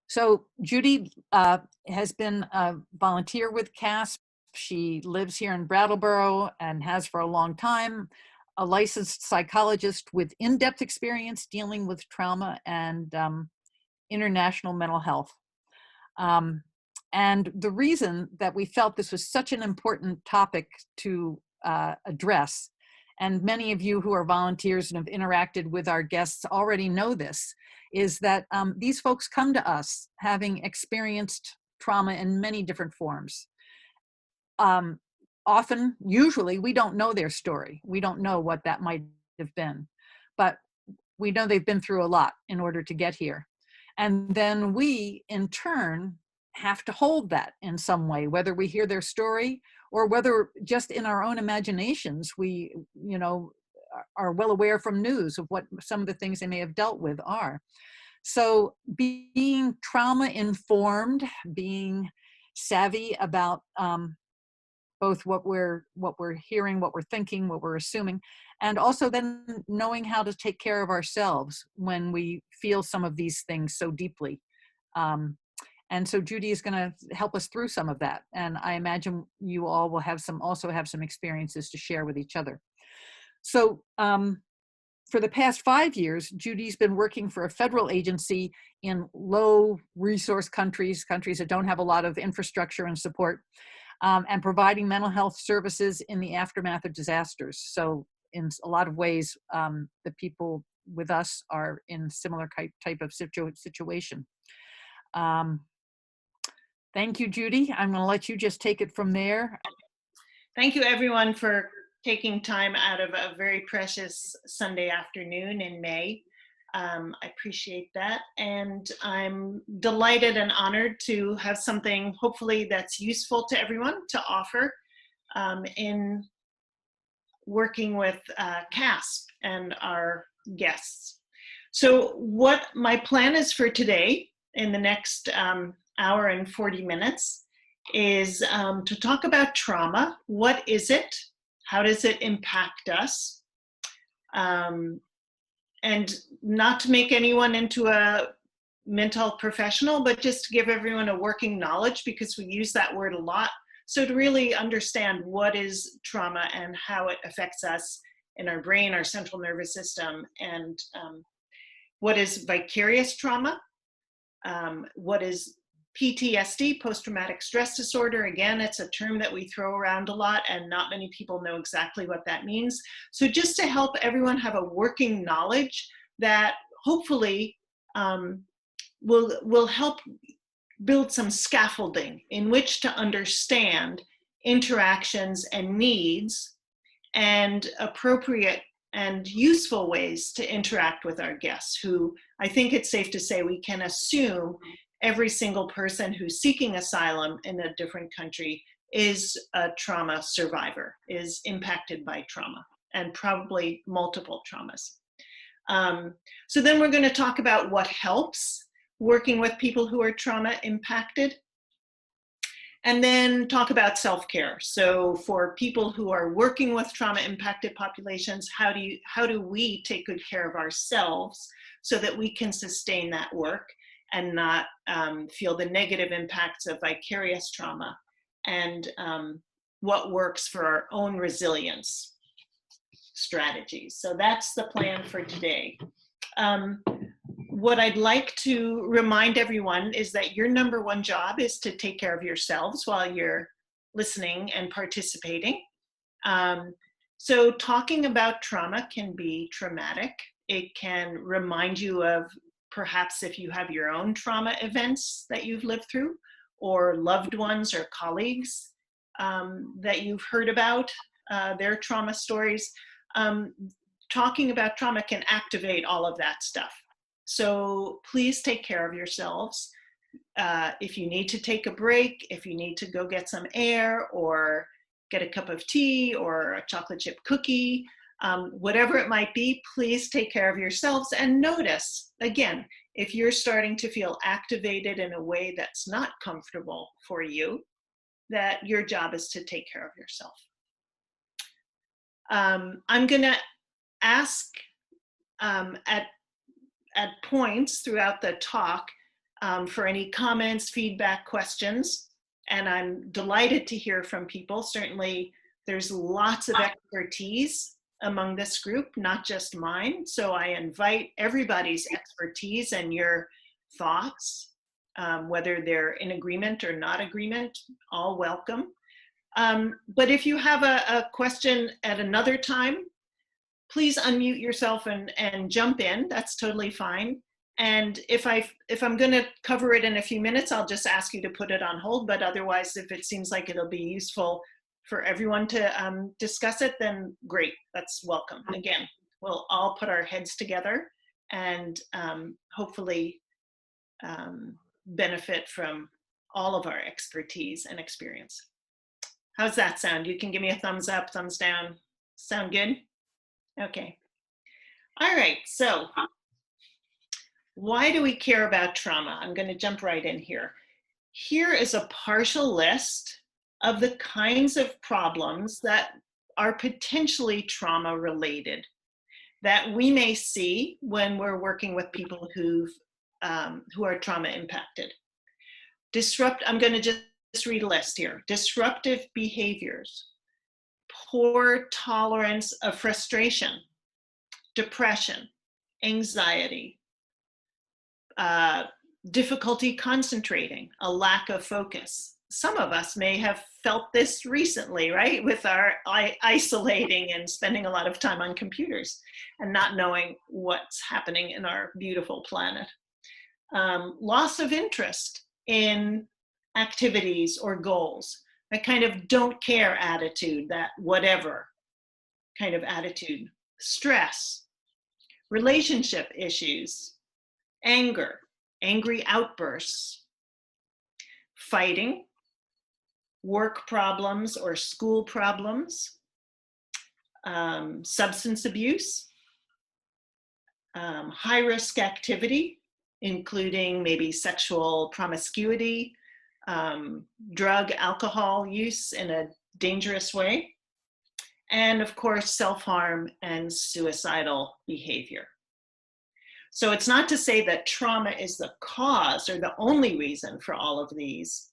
So Judy has been a volunteer with CASP. She lives here in Brattleboro and has for a long time, a licensed psychologist with in-depth experience dealing with trauma and international mental health. And the reason that we felt this was such an important topic to address, and many of you who are volunteers and have interacted with our guests already know this, is that these folks come to us having experienced trauma in many different forms. Often, usually, we don't know their story. We don't know what that might have been, but we know they've been through a lot in order to get here. And then we, in turn, have to hold that in some way, whether we hear their story or whether just in our own imaginations, we, are well aware from news of what some of the things they may have dealt with are. So being trauma informed, being savvy about both what we're hearing, what we're thinking, what we're assuming, and also then knowing how to take care of ourselves when we feel some of these things so deeply. And so Judy is going to help us through some of that. And I imagine you all will also have some experiences to share with each other. So for the past 5 years, Judy's been working for a federal agency in low resource countries that don't have a lot of infrastructure and support, and providing mental health services in the aftermath of disasters. So in a lot of ways, the people with us are in similar type of situation. Thank you, Judy. I'm going to let you just take it from there. Thank you, everyone, for taking time out of a very precious Sunday afternoon in May. I appreciate that. And I'm delighted and honored to have something, hopefully, that's useful to everyone to offer in working with CASP and our guests. So what my plan is for today in the next hour and 40 minutes is to talk about trauma. What is it? How does it impact us? And not to make anyone into a mental health professional, but just to give everyone a working knowledge, because we use that word a lot. So to really understand what is trauma and how it affects us in our brain, our central nervous system, and what is vicarious trauma, what is PTSD, post-traumatic stress disorder. Again, it's a term that we throw around a lot and not many people know exactly what that means. So just to help everyone have a working knowledge that hopefully will help build some scaffolding in which to understand interactions and needs and appropriate and useful ways to interact with our guests, who I think it's safe to say we can assume every single person who's seeking asylum in a different country is a trauma survivor, is impacted by trauma, and probably multiple traumas. So then we're going to talk about what helps working with people who are trauma impacted, and then talk about self-care. So for people who are working with trauma impacted populations, how do we take good care of ourselves so that we can sustain that work and not feel the negative impacts of vicarious trauma, and what works for our own resilience strategies. So that's the plan for today. What I'd like to remind everyone is that your number one job is to take care of yourselves while you're listening and participating. So talking about trauma can be traumatic. It can remind you of perhaps if you have your own trauma events that you've lived through, or loved ones or colleagues that you've heard about their trauma stories. Talking about trauma can activate all of that stuff. So please take care of yourselves. If you need to take a break, if you need to go get some air or get a cup of tea or a chocolate chip cookie, whatever it might be, please take care of yourselves and notice, again, if you're starting to feel activated in a way that's not comfortable for you, that your job is to take care of yourself. I'm going to ask at points throughout the talk for any comments, feedback, questions. And I'm delighted to hear from people. Certainly, there's lots of expertise among this group, not just mine. So I invite everybody's expertise and your thoughts, whether they're in agreement or not agreement, all welcome. But if you have a question at another time, please unmute yourself and jump in. That's totally fine. And if I'm going to cover it in a few minutes, I'll just ask you to put it on hold. But otherwise, if it seems like it'll be useful for everyone to discuss it, then great, that's welcome. Again, we'll all put our heads together and hopefully benefit from all of our expertise and experience. How's that sound? You can give me a thumbs up, thumbs down. Sound good? Okay. All right, so why do we care about trauma? I'm going to jump right in here. Here is a partial list of the kinds of problems that are potentially trauma related that we may see when we're working with people who are trauma impacted. I'm going to just read a list here. Disruptive behaviors, poor tolerance of frustration, depression, anxiety, difficulty concentrating, a lack of focus. Some of us may have felt this recently, right? With our isolating and spending a lot of time on computers and not knowing what's happening in our beautiful planet. Loss of interest in activities or goals, that kind of don't care attitude, that whatever kind of attitude. Stress, relationship issues, anger, angry outbursts, fighting, work problems or school problems, substance abuse, high-risk activity, including maybe sexual promiscuity, drug, alcohol use in a dangerous way, and of course, self-harm and suicidal behavior. So it's not to say that trauma is the cause or the only reason for all of these,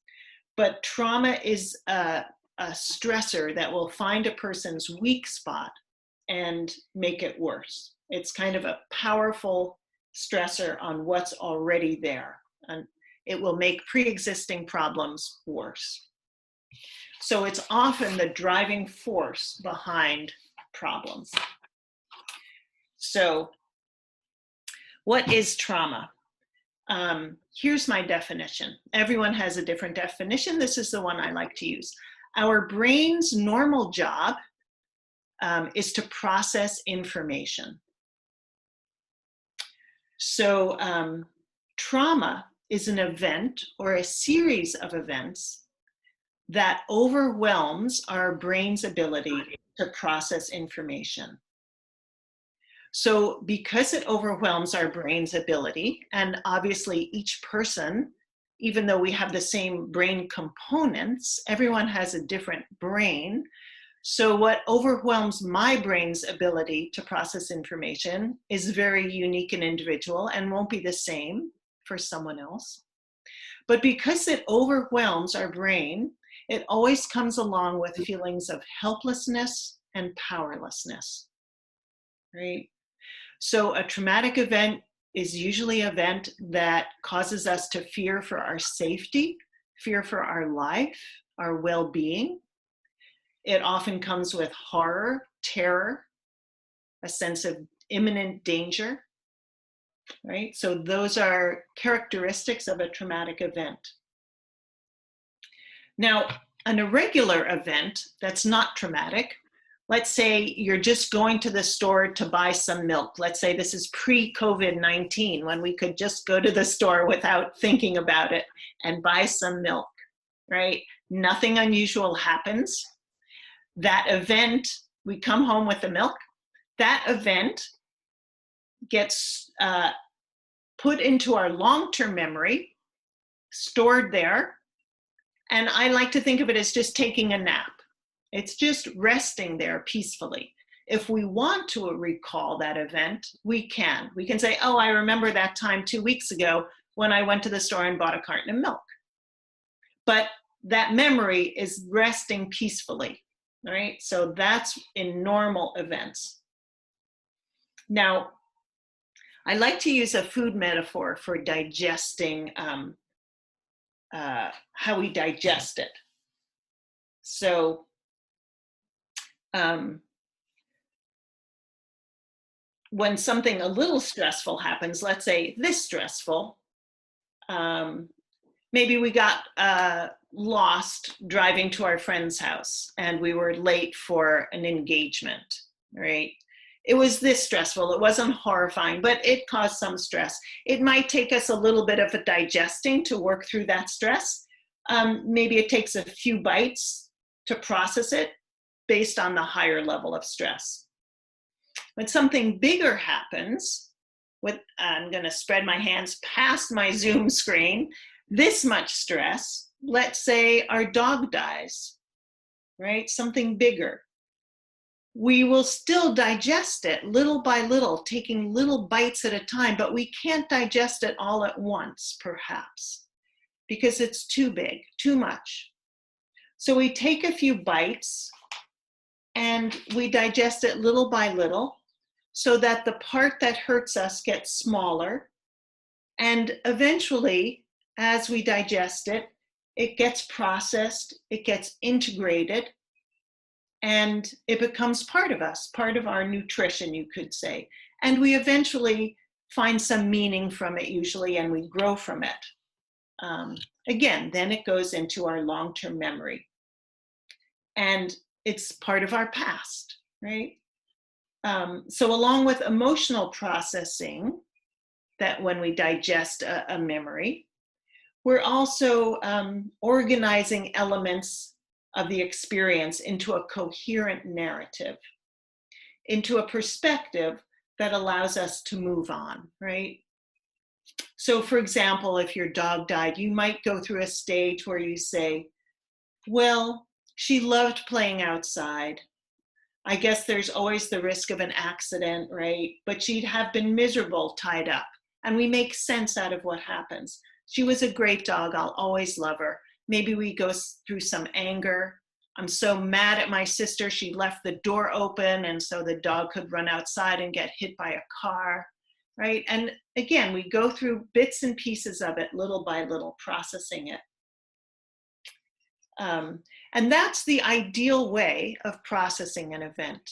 but trauma is a stressor that will find a person's weak spot and make it worse. It's kind of a powerful stressor on what's already there, and it will make pre-existing problems worse. So it's often the driving force behind problems. So what is trauma? Here's my definition. Everyone has a different definition. This is the one I like to use. Our brain's normal job is to process information. So trauma is an event or a series of events that overwhelms our brain's ability to process information. So because it overwhelms our brain's ability, and obviously each person, even though we have the same brain components, everyone has a different brain. So what overwhelms my brain's ability to process information is very unique and individual and won't be the same for someone else. But because it overwhelms our brain, it always comes along with feelings of helplessness and powerlessness, right? So a traumatic event is usually an event that causes us to fear for our safety, fear for our life, our well-being. It often comes with horror, terror, a sense of imminent danger, right? So those are characteristics of a traumatic event. Now, an irregular event that's not traumatic, let's say you're just going to the store to buy some milk. Let's say this is pre-COVID-19, when we could just go to the store without thinking about it and buy some milk, right? Nothing unusual happens. That event, we come home with the milk. That event gets put into our long-term memory, stored there. And I like to think of it as just taking a nap. It's just resting there peacefully. If we want to recall that event, we can. We can say, oh, I remember that time 2 weeks ago when I went to the store and bought a carton of milk. But that memory is resting peacefully, right? So that's in normal events. Now, I like to use a food metaphor for digesting, how we digest it. So when something a little stressful happens, let's say this stressful, maybe we got lost driving to our friend's house and we were late for an engagement, right? It was this stressful. It wasn't horrifying, but it caused some stress. It might take us a little bit of a digesting to work through that stress. Maybe it takes a few bites to process it based on the higher level of stress. When something bigger happens, I'm going to spread my hands past my Zoom screen, this much stress, let's say our dog dies, right? Something bigger. We will still digest it little by little, taking little bites at a time, but we can't digest it all at once, perhaps, because it's too big, too much. So we take a few bites and we digest it little by little so that the part that hurts us gets smaller. And eventually, as we digest it, it gets processed, it gets integrated, and it becomes part of us, part of our nutrition, you could say. And we eventually find some meaning from it usually, and we grow from it. Again, then it goes into our long-term memory. And it's part of our past, right? So along with emotional processing, that when we digest a memory, we're also organizing elements of the experience into a coherent narrative, into a perspective that allows us to move on, right? So for example, if your dog died, you might go through a stage where you say, well, she loved playing outside. I guess there's always the risk of an accident, right? But she'd have been miserable tied up. And we make sense out of what happens. She was a great dog. I'll always love her. Maybe we go through some anger. I'm so mad at my sister. She left the door open and so the dog could run outside and get hit by a car, right? And again, we go through bits and pieces of it, little by little, processing it. And that's the ideal way of processing an event.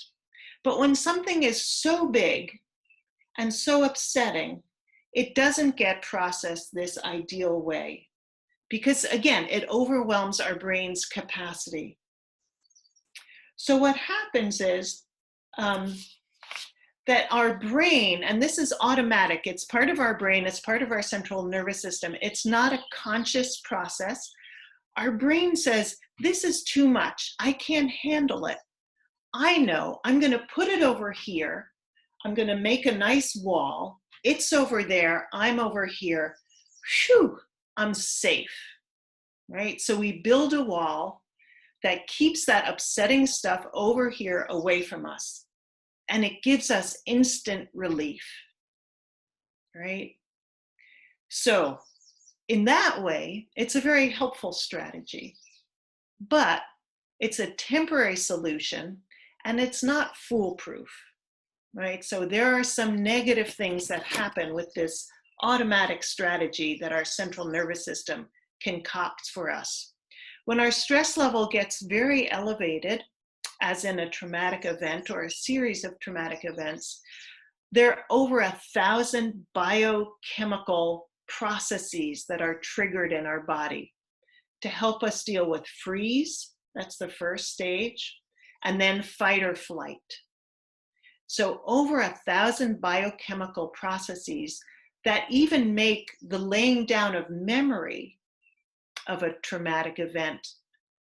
But when something is so big and so upsetting, it doesn't get processed this ideal way. Because again, it overwhelms our brain's capacity. So what happens is that our brain, and this is automatic, it's part of our brain, it's part of our central nervous system, it's not a conscious process. Our brain says, this is too much, I can't handle it. I know, I'm gonna put it over here, I'm gonna make a nice wall, it's over there, I'm over here, phew, I'm safe. Right? So we build a wall that keeps that upsetting stuff over here away from us. And it gives us instant relief. Right? So in that way, it's a very helpful strategy. But it's a temporary solution and it's not foolproof. Right? So there are some negative things that happen with this automatic strategy that our central nervous system concocts for us. When our stress level gets very elevated, as in a traumatic event or a series of traumatic events, there are over 1,000 biochemical processes that are triggered in our body to help us deal with freeze, that's the first stage, and then fight or flight. So over 1,000 biochemical processes that even make the laying down of memory of a traumatic event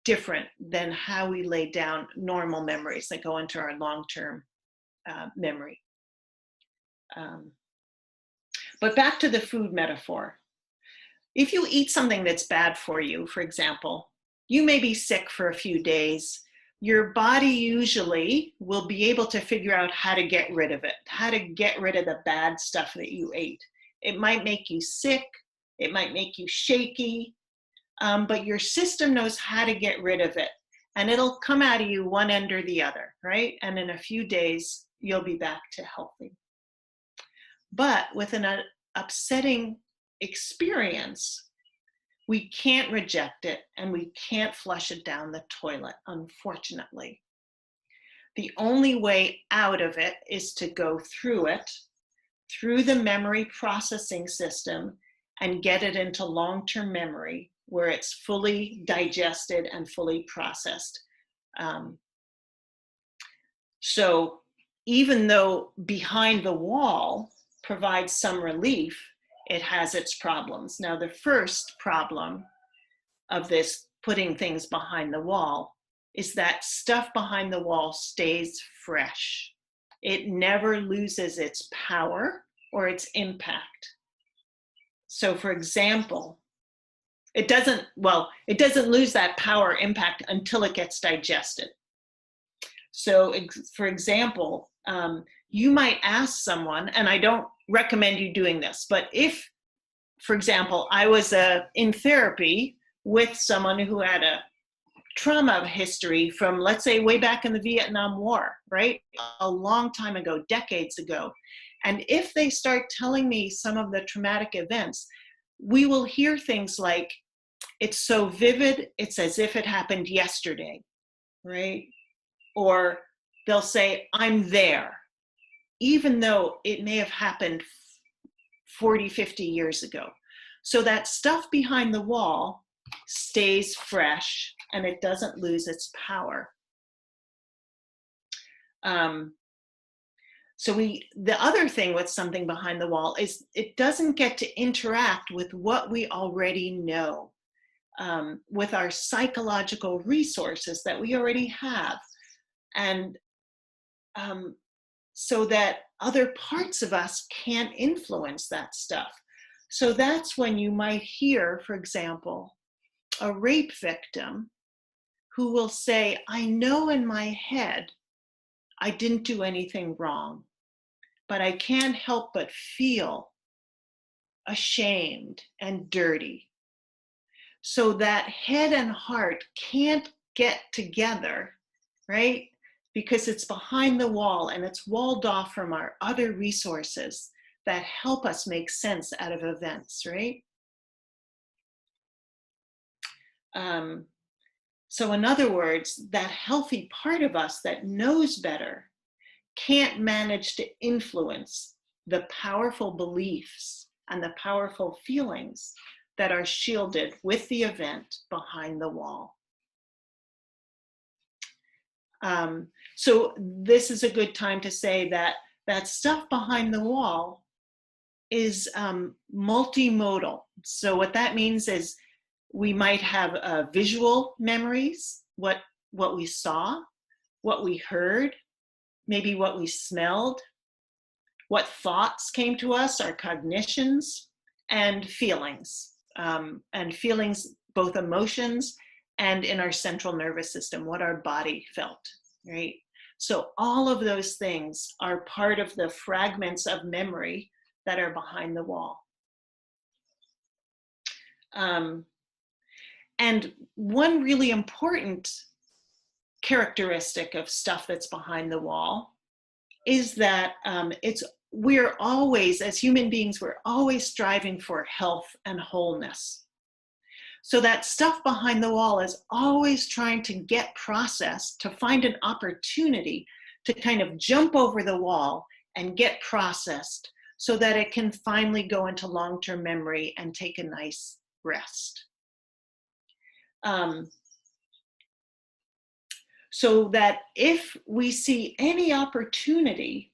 different than how we lay down normal memories that go into our long-term memory. But back to the food metaphor. If you eat something that's bad for you, for example, you may be sick for a few days. Your body usually will be able to figure out how to get rid of it, how to get rid of the bad stuff that you ate. It might make you sick, It might make you shaky, but your system knows how to get rid of it. And it'll come out of you one end or the other, right? And in a few days, you'll be back to healthy. But with an upsetting experience, we can't reject it and we can't flush it down the toilet, unfortunately. The only way out of it is to go through it, through the memory processing system, and get it into long-term memory where it's fully digested and fully processed. So even though behind the wall provides some relief, it has its problems. Now, the first problem of this putting things behind the wall is that stuff behind the wall stays fresh. It never loses its power or its impact. So for example, it doesn't lose that power impact until it gets digested. So for example, you might ask someone, and I don't recommend you doing this, but if, for example, I was in therapy with someone who had a trauma history from, let's say, way back in the Vietnam War, right? A long time ago, decades ago. And if they start telling me some of the traumatic events, we will hear things like, it's so vivid, it's as if it happened yesterday, right? Or they'll say, I'm there, even though it may have happened 40, 50 years ago. So that stuff behind the wall stays fresh and it doesn't lose its power. So the other thing with something behind the wall is it doesn't get to interact with what we already know, with our psychological resources that we already have. And so that other parts of us can't influence that stuff. So that's when you might hear, for example, a rape victim who will say, I know in my head I didn't do anything wrong, but I can't help but feel ashamed and dirty. So that head and heart can't get together, right? Because it's behind the wall and it's walled off from our other resources that help us make sense out of events, right? So in other words, that healthy part of us that knows better can't manage to influence the powerful beliefs and the powerful feelings that are shielded with the event behind the wall. So this is a good time to say that that stuff behind the wall is multimodal. So what that means is we might have visual memories, what we saw, what we heard, maybe what we smelled, what thoughts came to us, our cognitions, and feelings both emotions and in our central nervous system, what our body felt, right? So all of those things are part of the fragments of memory that are behind the wall. And one really important characteristic of stuff that's behind the wall is that we're always, as human beings, we're always striving for health and wholeness. So that stuff behind the wall is always trying to get processed, to find an opportunity to kind of jump over the wall and get processed so that it can finally go into long-term memory and take a nice rest. So that if we see any opportunity,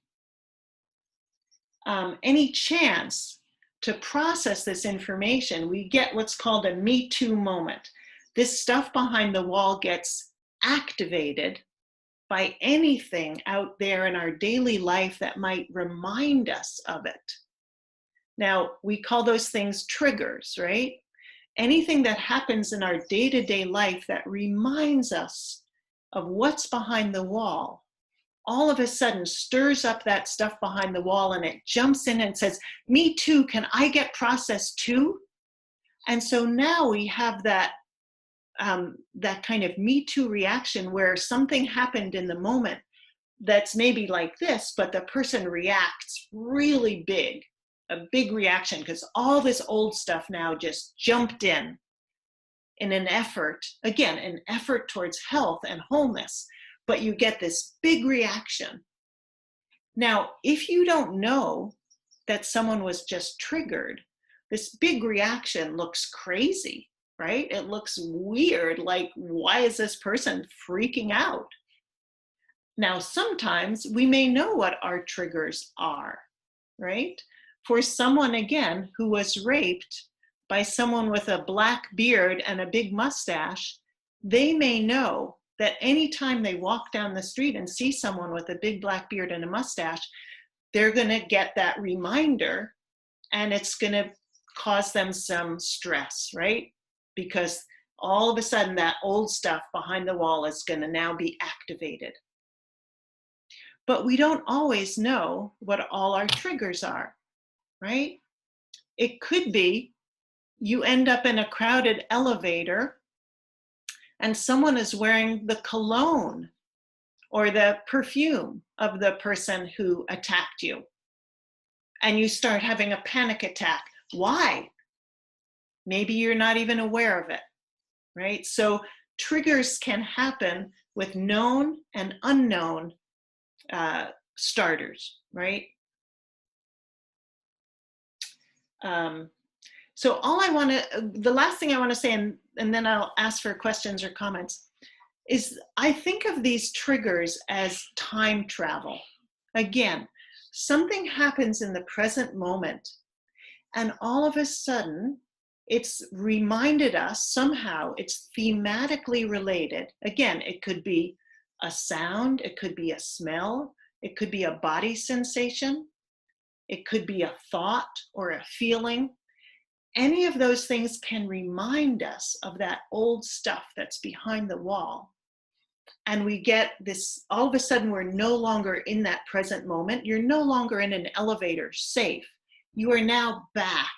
any chance to process this information, we get what's called a Me Too moment. This stuff behind the wall gets activated by anything out there in our daily life that might remind us of it. Now, we call those things triggers, right? Anything that happens in our day-to-day life that reminds us of what's behind the wall, all of a sudden stirs up that stuff behind the wall and it jumps in and says, me too, can I get processed too? And so now we have that that kind of Me Too reaction where something happened in the moment that's maybe like this, but the person reacts really big, a big reaction, because all this old stuff now just jumped in an effort, again, an effort towards health and wholeness, but you get this big reaction. Now, if you don't know that someone was just triggered, this big reaction looks crazy, right? It looks weird, like, why is this person freaking out? Now, sometimes we may know what our triggers are, right? For someone, again, who was raped by someone with a black beard and a big mustache, they may know that anytime they walk down the street and see someone with a big black beard and a mustache, they're going to get that reminder, and it's going to cause them some stress, right? Because all of a sudden that old stuff behind the wall is going to now be activated. But we don't always know what all our triggers are, right? It could be you end up in a crowded elevator and someone is wearing the cologne or the perfume of the person who attacked you. And you start having a panic attack. Why? Maybe you're not even aware of it, right? So triggers can happen with known and unknown starters, right? So the last thing I want to say, and then I'll ask for questions or comments, is I think of these triggers as time travel. Again, something happens in the present moment, and all of a sudden, it's reminded us somehow, it's thematically related. Again, it could be a sound, it could be a smell, it could be a body sensation, it could be a thought or a feeling. Any of those things can remind us of that old stuff that's behind the wall. And we get this, all of a sudden, we're no longer in that present moment. You're no longer in an elevator safe. You are now back,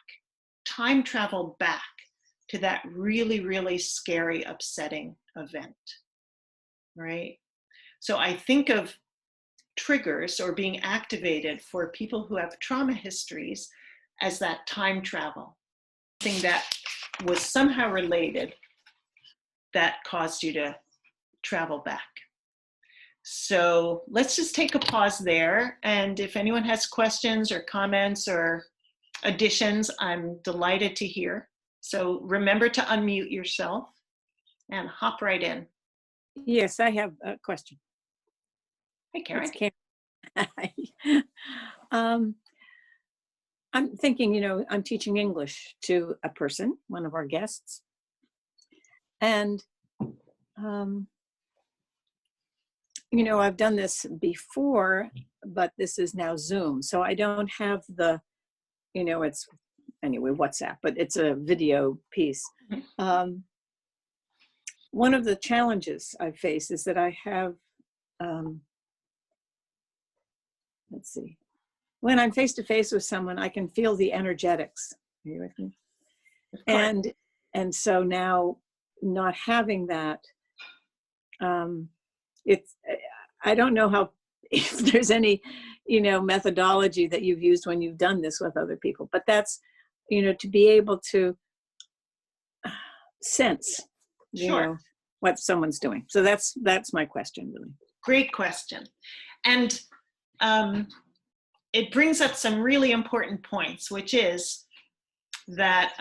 time travel back to that really, really scary, upsetting event, right? So I think of triggers or being activated for people who have trauma histories as that time travel, something that was somehow related that caused you to travel back. So let's just take a pause there. And if anyone has questions or comments or additions, I'm delighted to hear. So remember to unmute yourself and hop right in. Yes, I have a question. Hey, Karen. It's Karen. I'm thinking, I'm teaching English to a person, one of our guests. And, I've done this before, but this is now Zoom. So I don't have the, it's anyway, WhatsApp, but it's a video piece. One of the challenges I face is that I have, let's see, when I'm face to face with someone, I can feel the energetics. Are you with me? And so now not having that, I don't know how, if there's any, methodology that you've used when you've done this with other people, but that's, to be able to sense, what someone's doing. So that's my question, really. Great question. And it brings up some really important points, which is that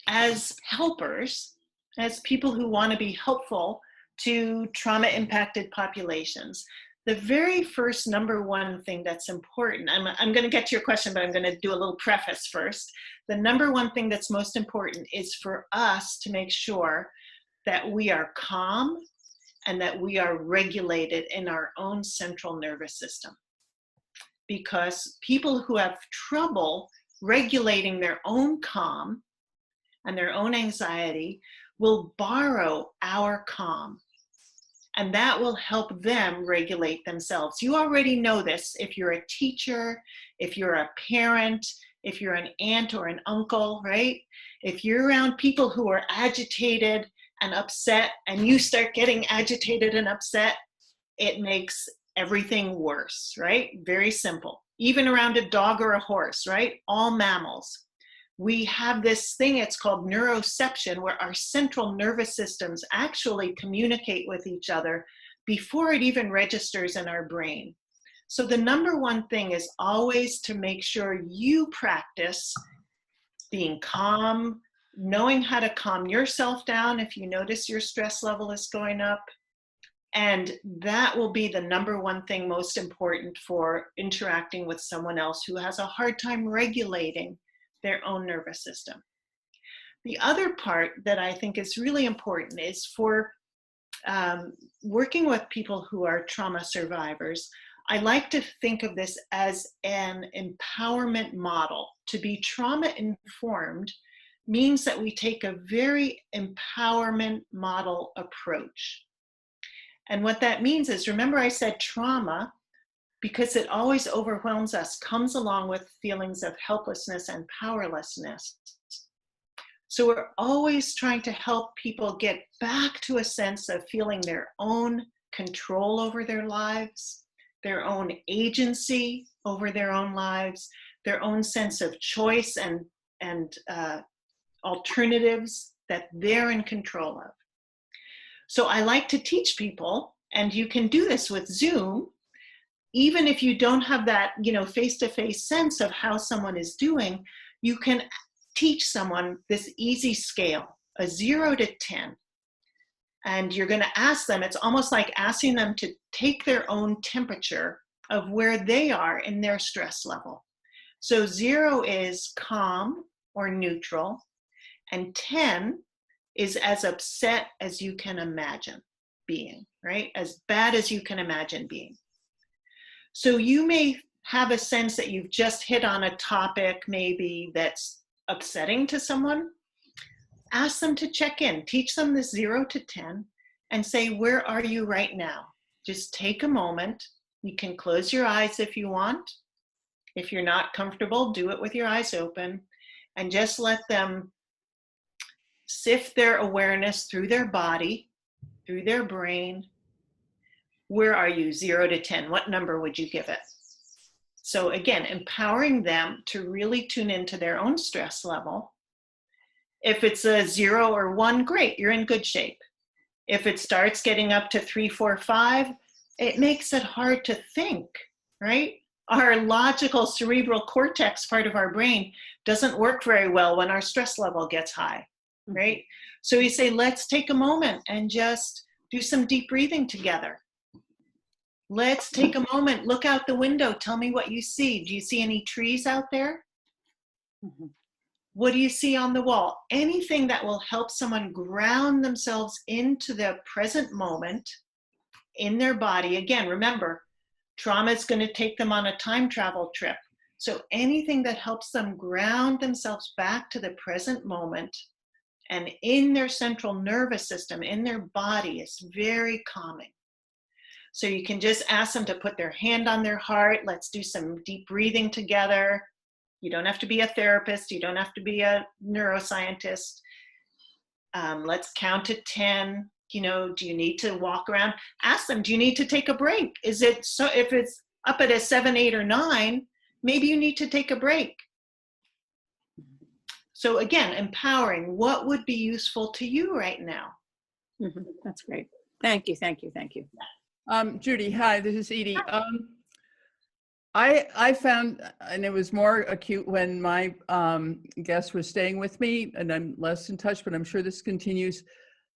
as helpers, as people who want to be helpful to trauma-impacted populations, the very first number one thing that's important, I'm going to get to your question, but I'm going to do a little preface first. The number one thing that's most important is for us to make sure that we are calm and that we are regulated in our own central nervous system. Because people who have trouble regulating their own calm and their own anxiety will borrow our calm And that will help them regulate themselves. You already know this if you're a teacher, if you're a parent, if you're an aunt or an uncle, right? If you're around people who are agitated and upset and you start getting agitated and upset, it makes everything worse, right? Very simple. Even around a dog or a horse, right? All mammals. We have this thing, it's called neuroception, where our central nervous systems actually communicate with each other before it even registers in our brain. So the number one thing is always to make sure you practice being calm, knowing how to calm yourself down if you notice your stress level is going up. And that will be the number one thing most important for interacting with someone else who has a hard time regulating their own nervous system. The other part that I think is really important is for working with people who are trauma survivors. I like to think of this as an empowerment model. To be trauma informed means that we take a very empowerment model approach. And what that means is, remember I said trauma, because it always overwhelms us, comes along with feelings of helplessness and powerlessness. So we're always trying to help people get back to a sense of feeling their own control over their lives, their own agency over their own lives, their own sense of choice and alternatives that they're in control of. So I like to teach people, and you can do this with Zoom, even if you don't have that, face-to-face sense of how someone is doing, you can teach someone this easy scale, a 0 to 10. And you're going to ask them, it's almost like asking them to take their own temperature of where they are in their stress level. So 0 is calm or neutral, and 10 is as upset as you can imagine being, right? As bad as you can imagine being. So you may have a sense that you've just hit on a topic maybe that's upsetting to someone. Ask them to check in, teach them this 0 to 10 and say, where are you right now? Just take a moment. You can close your eyes if you want. If you're not comfortable, do it with your eyes open and just let them sift their awareness through their body, through their brain. Where are you, 0 to 10? What number would you give it? So again, empowering them to really tune into their own stress level. If it's a 0 or 1, great, you're in good shape. If it starts getting up to 3, 4, 5, it makes it hard to think, right? Our logical cerebral cortex part of our brain doesn't work very well when our stress level gets high, right? So you say, let's take a moment and just do some deep breathing together. Let's take a moment, look out the window, tell me what you see. Do you see any trees out there? Mm-hmm. What do you see on the wall? Anything that will help someone ground themselves into the present moment in their body. Again, remember, trauma is going to take them on a time travel trip. So anything that helps them ground themselves back to the present moment and in their central nervous system, in their body, is very calming. So you can just ask them to put their hand on their heart. Let's do some deep breathing together. You don't have to be a therapist. You don't have to be a neuroscientist. Let's count to 10. Do you need to walk around? Ask them, do you need to take a break? Is it so if it's up at a 7, 8, or 9, maybe you need to take a break. So again, empowering, what would be useful to you right now? Mm-hmm. That's great. Thank you, thank you, thank you. Judy, hi, this is Edie. I found, and it was more acute when my guest was staying with me, and I'm less in touch, but I'm sure this continues,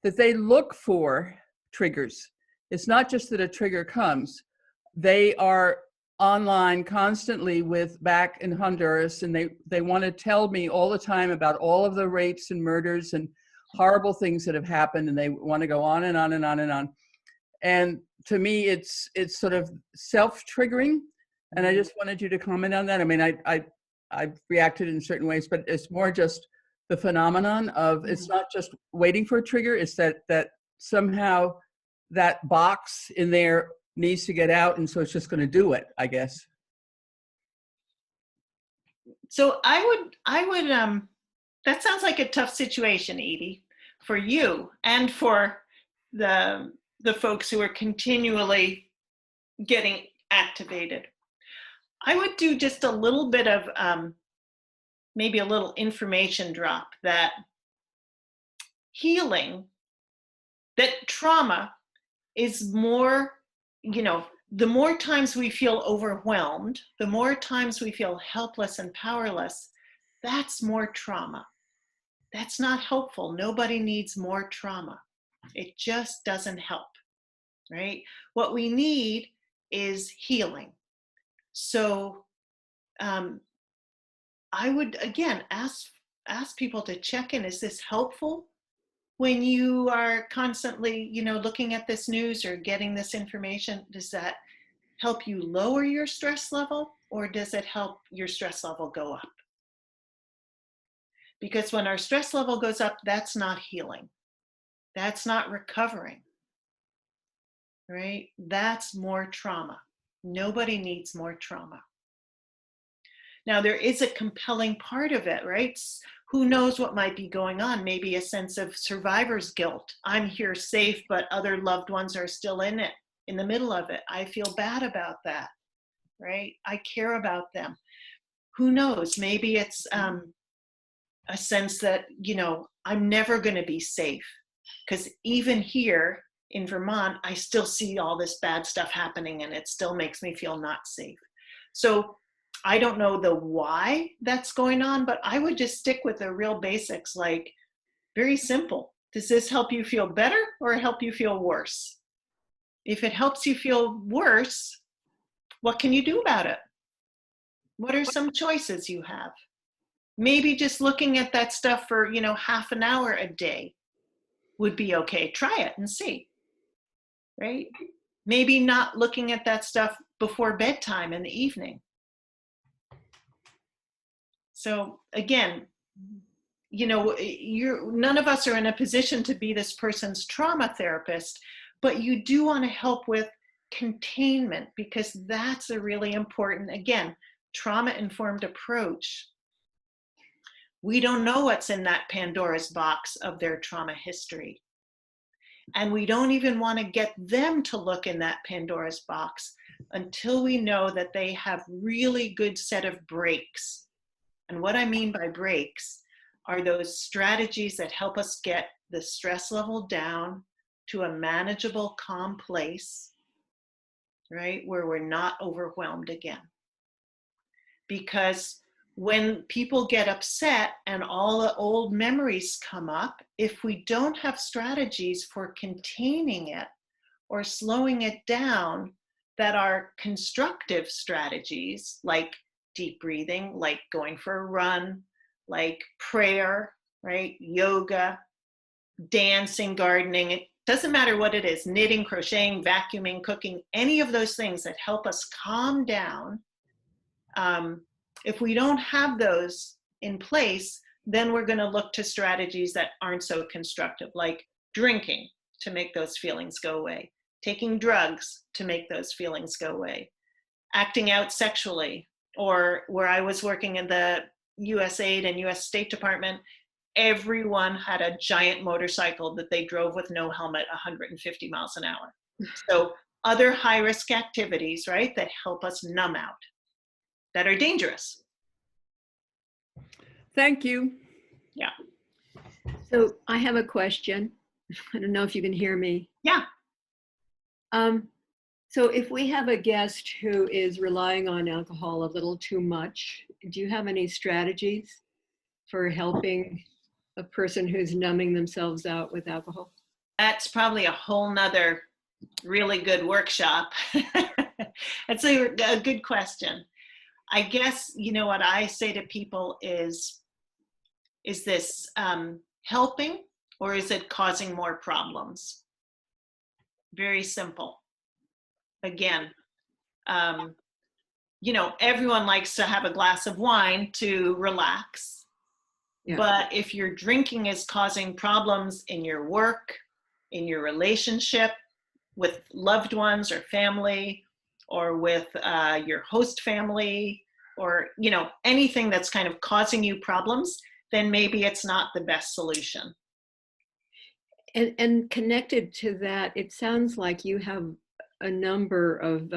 that they look for triggers. It's not just that a trigger comes. They are online constantly back in Honduras, and they want to tell me all the time about all of the rapes and murders and horrible things that have happened, and they want to go on and on and on and on. And to me, it's sort of self-triggering, and I just wanted you to comment on that. I mean, I've reacted in certain ways, but it's more just the phenomenon of, it's not just waiting for a trigger, it's that somehow that box in there needs to get out, and so it's just going to do it, I guess. So I would, that sounds like a tough situation, Edie, for you and for the folks who are continually getting activated. I would do just a little bit of maybe a little information drop that healing, that trauma is more, you know, the more times we feel overwhelmed, the more times we feel helpless and powerless, that's more trauma. That's not helpful. Nobody needs more trauma. It just doesn't help, right? What we need is healing. So I would, again, ask people to check in. Is this helpful? When you are constantly, you know, looking at this news or getting this information, does that help you lower your stress level, or does it help your stress level go up? Because when our stress level goes up, that's not healing. That's not recovering, right? That's more trauma. Nobody needs more trauma. Now, there is a compelling part of it, right? Who knows what might be going on? Maybe a sense of survivor's guilt. I'm here safe, but other loved ones are still in it, in the middle of it. I feel bad about that, right? I care about them. Who knows? Maybe it's a sense that, you know, I'm never going to be safe, because even here in Vermont, I still see all this bad stuff happening, and it still makes me feel not safe. So I don't know the why that's going on, but I would just stick with the real basics, like very simple. Does this help you feel better or help you feel worse? If it helps you feel worse, what can you do about it? What are some choices you have? Maybe just looking at that stuff for, you know, half an hour a day would be okay. Try it and see, right? Maybe not looking at that stuff before bedtime in the evening. So again, you know, none of us are in a position to be this person's trauma therapist, but you do want to help with containment, because that's a really important, again, trauma-informed approach. We don't know what's in that Pandora's box of their trauma history. And we don't even want to get them to look in that Pandora's box until we know that they have really good set of brakes. And what I mean by brakes are those strategies that help us get the stress level down to a manageable, calm place, right, where we're not overwhelmed again. Because when people get upset and all the old memories come up, if we don't have strategies for containing it or slowing it down that are constructive strategies, like deep breathing, like going for a run, like prayer, right? Yoga, dancing, gardening, it doesn't matter what it is, knitting, crocheting, vacuuming, cooking, any of those things that help us calm down. If we don't have those in place, then we're going to look to strategies that aren't so constructive, like drinking to make those feelings go away, taking drugs to make those feelings go away, acting out sexually, or where I was working in the USAID and US State Department, everyone had a giant motorcycle that they drove with no helmet 150 miles an hour. So other high-risk activities, right, that help us numb out, that are dangerous. Thank you. Yeah. So I have a question. I don't know if you can hear me. Yeah. So if we have a guest who is relying on alcohol a little too much, do you have any strategies for helping a person who's numbing themselves out with alcohol? That's probably a whole nother really good workshop. That's a good question. I guess, you know, what I say to people is this helping, or is it causing more problems? Very simple. Again, you know, everyone likes to have a glass of wine to relax. Yeah. But if your drinking is causing problems in your work, in your relationship, with loved ones or family, or with your host family, or anything that's kind of causing you problems, then maybe it's not the best solution. And connected to that, it sounds like you have a number of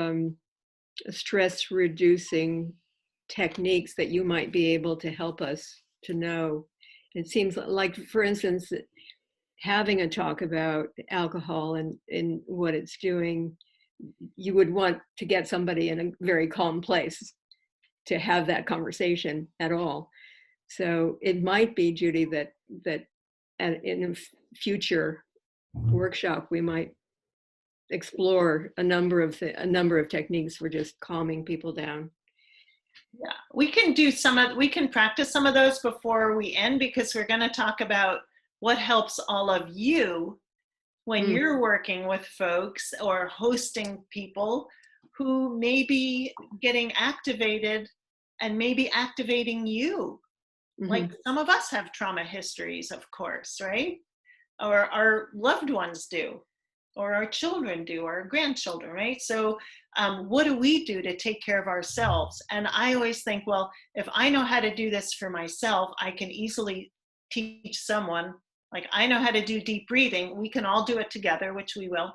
stress reducing techniques that you might be able to help us to know. It seems like, for instance, having a talk about alcohol and what it's doing, you would want to get somebody in a very calm place to have that conversation at all. So it might be, Judy, that in a future workshop we might explore a number of techniques for just calming people down. Yeah, we can practice some of those before we end, because we're going to talk about what helps all of you when you're working with folks or hosting people who may be getting activated and maybe activating you. Like some of us have trauma histories, of course, right? Or our loved ones do, or our children do, or our grandchildren, right? So what do we do to take care of ourselves? And I always think, well, if I know how to do this for myself, I can easily teach someone. Like, I know how to do deep breathing. We can all do it together, which we will.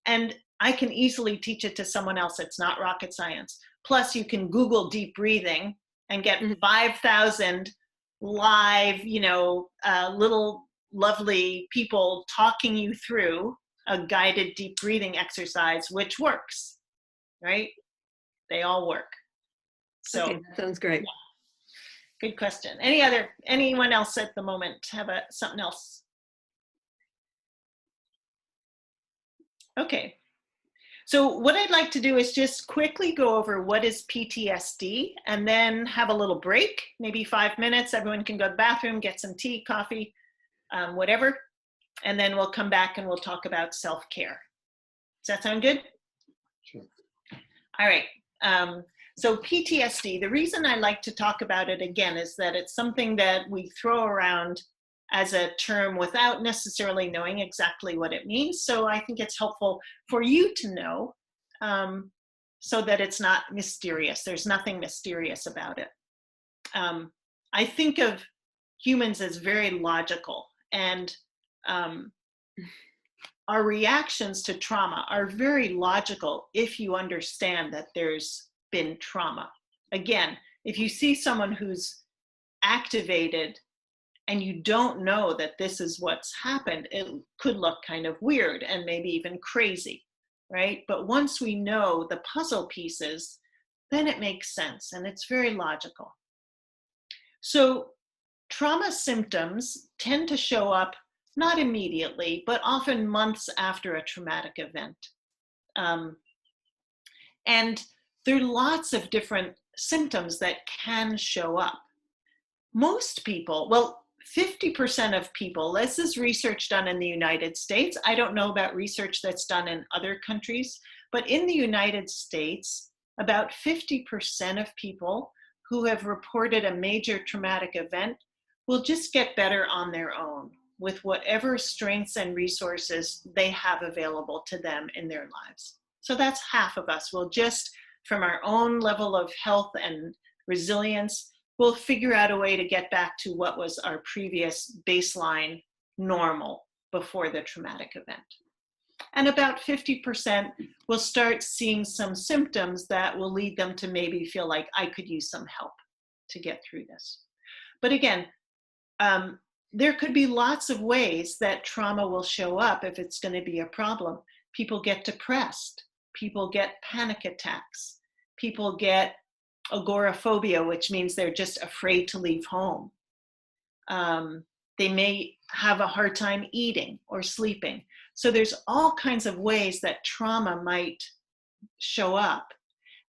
And I can easily teach it to someone else. It's not rocket science. Plus, you can Google deep breathing and get 5,000 live, little lovely people talking you through a guided deep breathing exercise, which works, right? They all work. So okay, that sounds great. Yeah. Good question. Anyone else at the moment have something else? Okay. So what I'd like to do is just quickly go over what is PTSD, and then have a little break, maybe 5 minutes. Everyone can go to the bathroom, get some tea, coffee, whatever. And then we'll come back and we'll talk about self-care. Does that sound good? Sure. All right. So PTSD, the reason I like to talk about it again is that it's something that we throw around as a term without necessarily knowing exactly what it means. So I think it's helpful for you to know, so that it's not mysterious. There's nothing mysterious about it. I think of humans as very logical, and our reactions to trauma are very logical if you understand that there's been trauma. Again, if you see someone who's activated and you don't know that this is what's happened, it could look kind of weird and maybe even crazy, right? But once we know the puzzle pieces, then it makes sense and it's very logical. So trauma symptoms tend to show up not immediately, but often months after a traumatic event. And there are lots of different symptoms that can show up. Most people, well, 50% of people, this is research done in the United States. I don't know about research that's done in other countries, but in the United States, about 50% of people who have reported a major traumatic event will just get better on their own with whatever strengths and resources they have available to them in their lives. So that's half of us. We'll just, from our own level of health and resilience, we'll figure out a way to get back to what was our previous baseline normal before the traumatic event. And about 50% will start seeing some symptoms that will lead them to maybe feel like I could use some help to get through this. But again, there could be lots of ways that trauma will show up if it's going to be a problem. People get depressed. People get panic attacks. People get agoraphobia, which means they're just afraid to leave home. They may have a hard time eating or sleeping. So there's all kinds of ways that trauma might show up.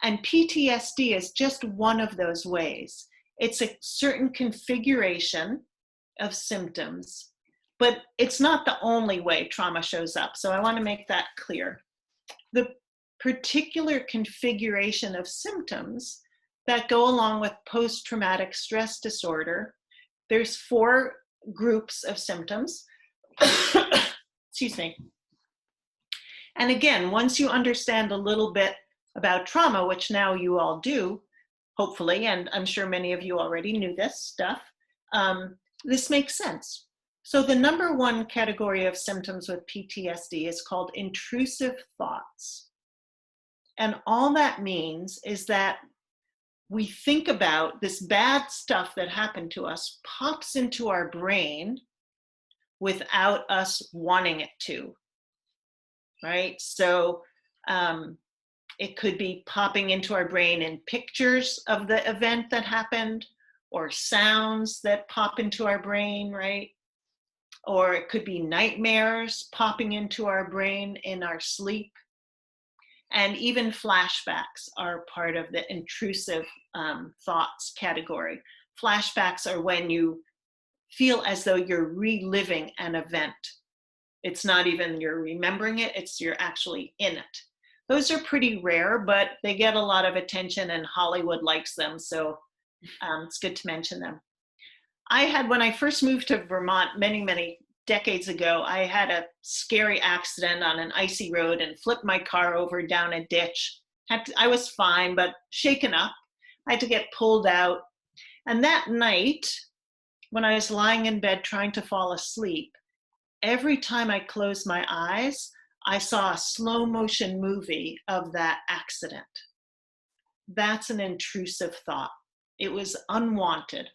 And PTSD is just one of those ways. It's a certain configuration of symptoms, but it's not the only way trauma shows up. So I want to make that clear. The particular configuration of symptoms that go along with post-traumatic stress disorder, there's 4 groups of symptoms. Excuse me. And again, once you understand a little bit about trauma, which now you all do, hopefully, and I'm sure many of you already knew this stuff, this makes sense. So the number one category of symptoms with PTSD is called intrusive thoughts. And all that means is that we think about this bad stuff that happened to us pops into our brain without us wanting it to, right? So it could be popping into our brain in pictures of the event that happened, or sounds that pop into our brain, right? Or it could be nightmares popping into our brain in our sleep. And even flashbacks are part of the intrusive thoughts category. Flashbacks are when you feel as though you're reliving an event. It's not even you're remembering it, it's you're actually in it. Those are pretty rare, but they get a lot of attention and Hollywood likes them, so it's good to mention them. When I first moved to Vermont many decades ago, I had a scary accident on an icy road and flipped my car over down a ditch. I was fine, but shaken up. I had to get pulled out. And that night, when I was lying in bed trying to fall asleep, every time I closed my eyes, I saw a slow motion movie of that accident. That's an intrusive thought. It was unwanted.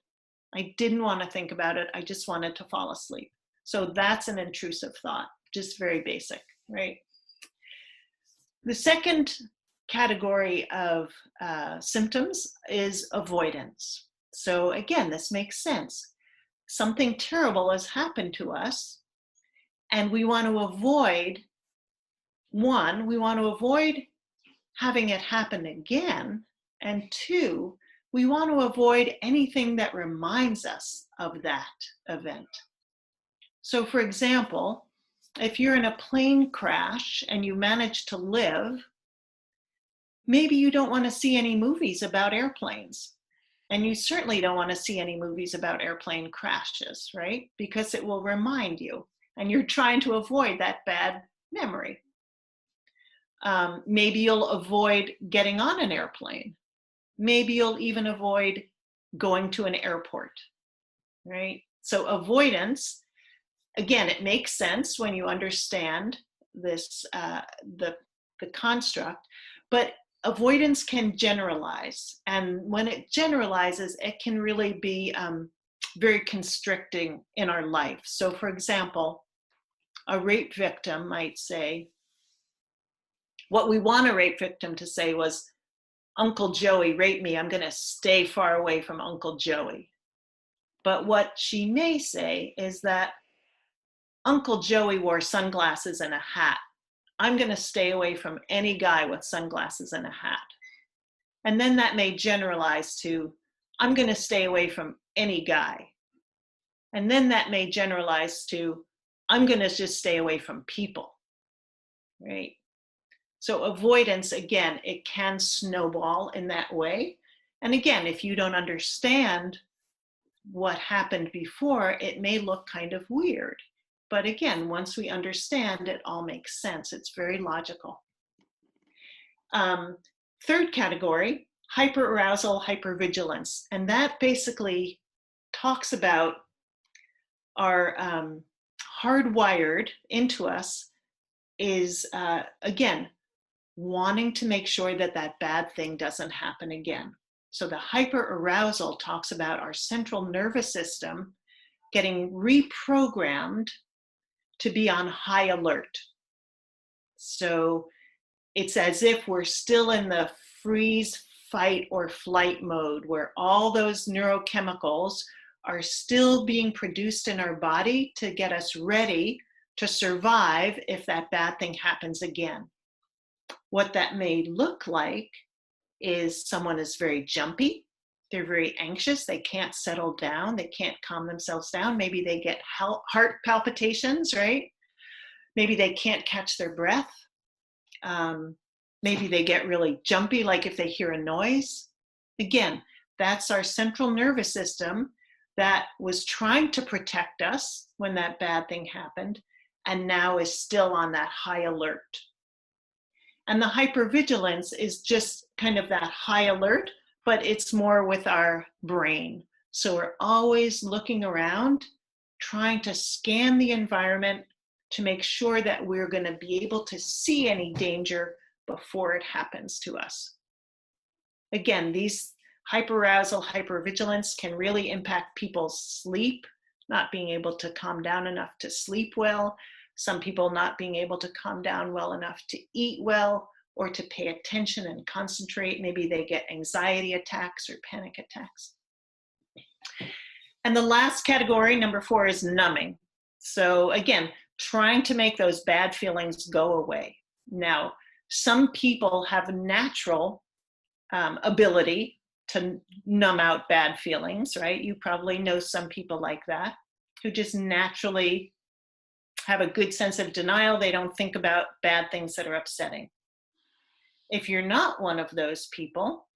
I didn't want to think about it. I just wanted to fall asleep. So that's an intrusive thought, just very basic, right? The second category of symptoms is avoidance. So again, this makes sense. Something terrible has happened to us, and we want to avoid, one, we want to avoid having it happen again, and two, we want to avoid anything that reminds us of that event. So for example, if you're in a plane crash and you manage to live, maybe you don't want to see any movies about airplanes. And you certainly don't want to see any movies about airplane crashes, right? Because it will remind you, and you're trying to avoid that bad memory. Maybe you'll avoid getting on an airplane. Maybe you'll even avoid going to an airport, right? So avoidance, again, it makes sense when you understand this, the construct, but avoidance can generalize. And when it generalizes, it can really be very constricting in our life. So for example, a rape victim might say, what we want a rape victim to say was, Uncle Joey raped me, I'm gonna stay far away from Uncle Joey. But what she may say is that Uncle Joey wore sunglasses and a hat. I'm gonna stay away from any guy with sunglasses and a hat. And then that may generalize to, I'm gonna stay away from any guy. And then that may generalize to, I'm gonna just stay away from people, right? So avoidance, again, it can snowball in that way. And again, if you don't understand what happened before, it may look kind of weird. But again, once we understand, it all makes sense. It's very logical. Third category, hyperarousal, hypervigilance. And that basically talks about our hardwired into us is, again, wanting to make sure that that bad thing doesn't happen again. So the hyperarousal talks about our central nervous system getting reprogrammed to be on high alert. So it's as if we're still in the freeze, fight, or flight mode where all those neurochemicals are still being produced in our body to get us ready to survive if that bad thing happens again. What that may look like is someone is very jumpy, they're very anxious, they can't settle down, they can't calm themselves down. Maybe they get heart palpitations, right? Maybe they can't catch their breath. Maybe they get really jumpy, like if they hear a noise. Again, that's our central nervous system that was trying to protect us when that bad thing happened and now is still on that high alert. And the hypervigilance is just kind of that high alert, but it's more with our brain. So we're always looking around, trying to scan the environment to make sure that we're going to be able to see any danger before it happens to us. Again, these hyperarousal, hypervigilance can really impact people's sleep, not being able to calm down enough to sleep well, some people not being able to calm down well enough to eat well or to pay attention and concentrate. Maybe they get anxiety attacks or panic attacks. And the last category, number 4, is numbing. So again, trying to make those bad feelings go away. Now, some people have a natural ability to numb out bad feelings, right? You probably know some people like that who just naturally have a good sense of denial. They don't think about bad things that are upsetting. If you're not one of those people,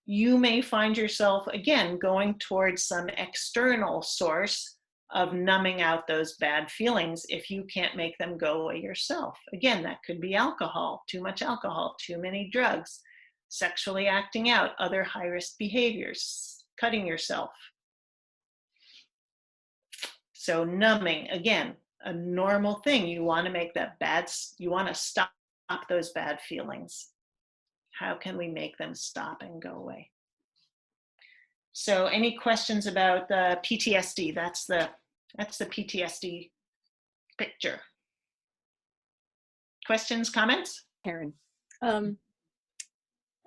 you may find yourself, again, going towards some external source of numbing out those bad feelings if you can't make them go away yourself. Again, that could be alcohol, too much alcohol, too many drugs, sexually acting out, other high-risk behaviors, cutting yourself. So numbing, again, a normal thing. You want to make that bad, you want to stop those bad feelings. How can we make them stop and go away? So any questions about the PTSD? That's the PTSD picture. Questions, comments? Karen, I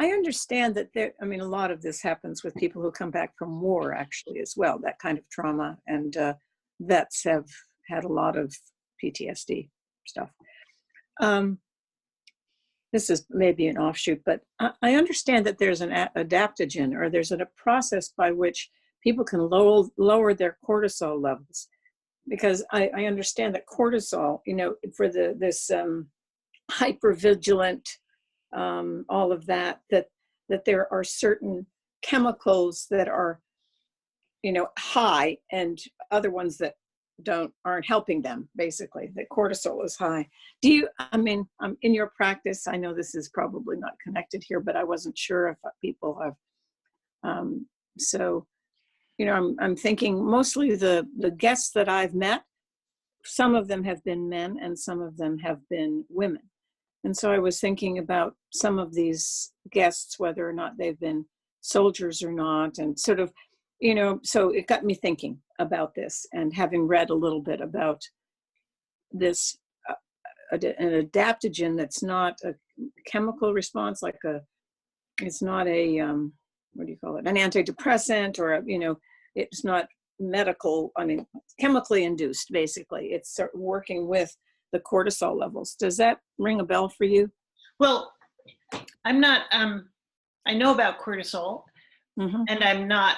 understand that there, I mean, a lot of this happens with people who come back from war actually as well, that kind of trauma, and vets have had a lot of PTSD stuff. This is maybe an offshoot, but I understand that there's an adaptogen, or there's a process by which people can lower their cortisol levels. Because I understand that cortisol, you know, for this hypervigilant, all of that there are certain chemicals that are, you know, high, and other ones that aren't helping them. Basically, the cortisol is high. Do you, I mean, in your practice, I know this is probably not connected here, but I wasn't sure if people have, so, you know, I'm thinking mostly the guests that I've met, some of them have been men and some of them have been women. And so I was thinking about some of these guests, whether or not they've been soldiers or not, and sort of, you know, so it got me thinking about this, and having read a little bit about this, an adaptogen that's not a chemical response, like it's not a, what do you call it, an antidepressant, or, you know, it's not medical, I mean, chemically induced, basically. It's working with the cortisol levels. Does that ring a bell for you? Well, I'm not, I know about cortisol, and I'm not,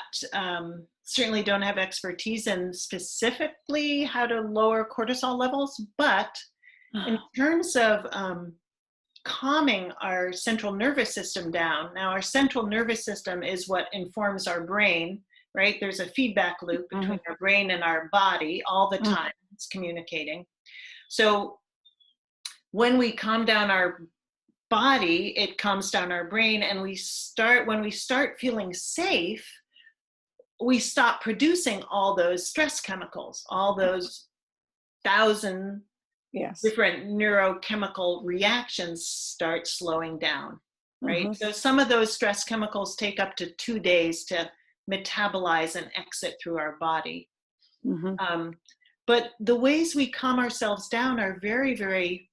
certainly don't have expertise in specifically how to lower cortisol levels, but in terms of calming our central nervous system down. Now, our central nervous system is what informs our brain, right? There's a feedback loop between our brain and our body all the time. It's communicating. So when we calm down our body, it calms down our brain, and when we start feeling safe, we stop producing all those stress chemicals, all those 1,000 different neurochemical reactions start slowing down, right? So some of those stress chemicals take up to 2 days to metabolize and exit through our body. But the ways we calm ourselves down are very, very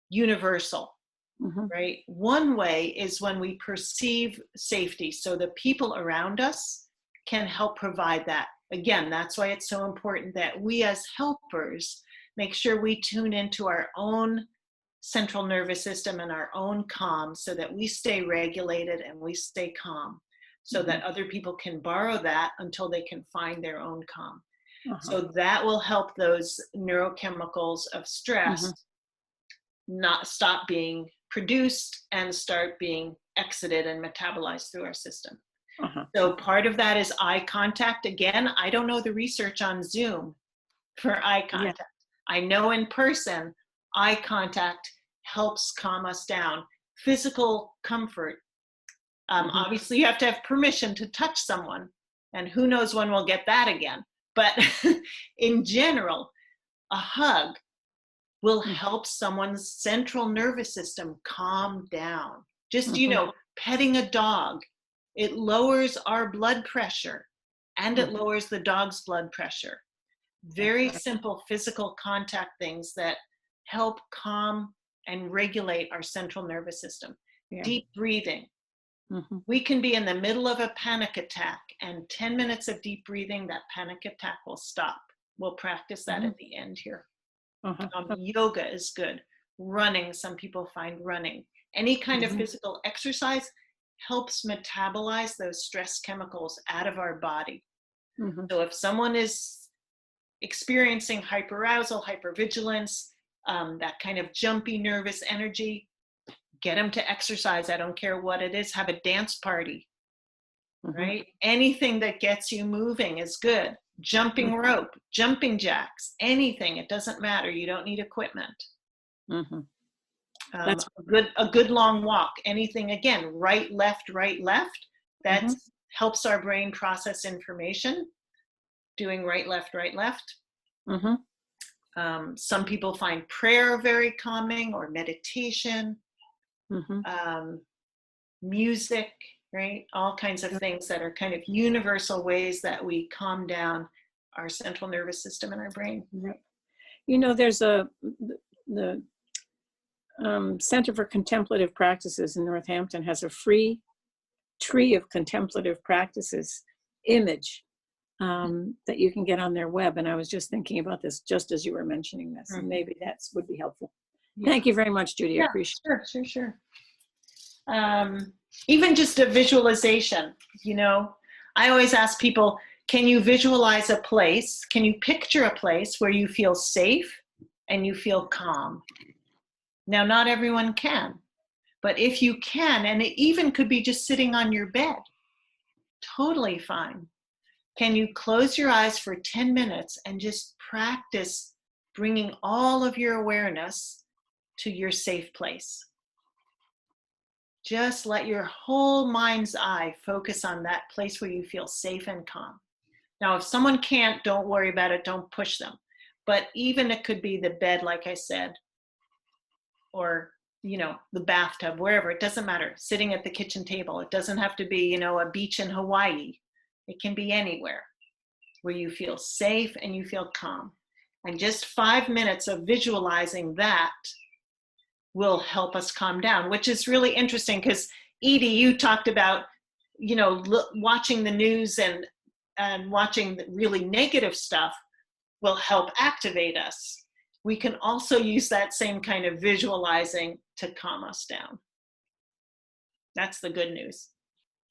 universal, right? One way is when we perceive safety. So the people around us can help provide that. Again, that's why it's so important that we as helpers make sure we tune into our own central nervous system and our own calm, so that we stay regulated and we stay calm, so that other people can borrow that until they can find their own calm. So that will help those neurochemicals of stress not stop being produced and start being exited and metabolized through our system. So part of that is eye contact. Again, I don't know the research on Zoom for eye contact. I know in person, eye contact helps calm us down. physical comfort. Obviously, you have to have permission to touch someone, and who knows when we'll get that again. But in general, a hug will help someone's central nervous system calm down. Just, petting a dog, it lowers our blood pressure and it lowers the dog's blood pressure. Very simple physical contact things that help calm and regulate our central nervous system. Yeah. Deep breathing. We can be in the middle of a panic attack, and 10 minutes of deep breathing, that panic attack will stop. We'll practice that at the end here. Yoga is good. Running, some people find running. Any kind of physical exercise helps metabolize those stress chemicals out of our body. So if someone is experiencing hyperarousal, hypervigilance, that kind of jumpy nervous energy, get them to exercise. I don't care what it is. Have a dance party, right? Anything that gets you moving is good. Jumping rope, jumping jacks, anything. It doesn't matter. You don't need equipment. That's a good long walk. Anything, again, right, left. That helps our brain process information. Doing right, left. Some people find prayer very calming, or meditation. Music, right? All kinds of things that are kind of universal ways that we calm down our central nervous system and our brain. There's the Center for Contemplative Practices in Northampton has a free tree of contemplative practices image that you can get on their web. And I was just thinking about this just as you were mentioning this, and maybe that would be helpful. Thank you very much, Judy. I appreciate it. Sure. Even just a visualization, I always ask people, can you visualize a place? Can you picture a place where you feel safe and you feel calm? Now, not everyone can, but if you can, and it even could be just sitting on your bed, totally fine. Can you close your eyes for 10 minutes and just practice bringing all of your awareness to your safe place? Just let your whole mind's eye focus on that place where you feel safe and calm. Now, if someone can't, don't worry about it. Don't push them. But even it could be the bed, like I said, or, the bathtub, wherever. It doesn't matter. Sitting at the kitchen table. It doesn't have to be, a beach in Hawaii. It can be anywhere where you feel safe and you feel calm. And just 5 minutes of visualizing that will help us calm down, which is really interesting because Edie, you talked about, watching the news and watching the really negative stuff will help activate us. We can also use that same kind of visualizing to calm us down. That's the good news.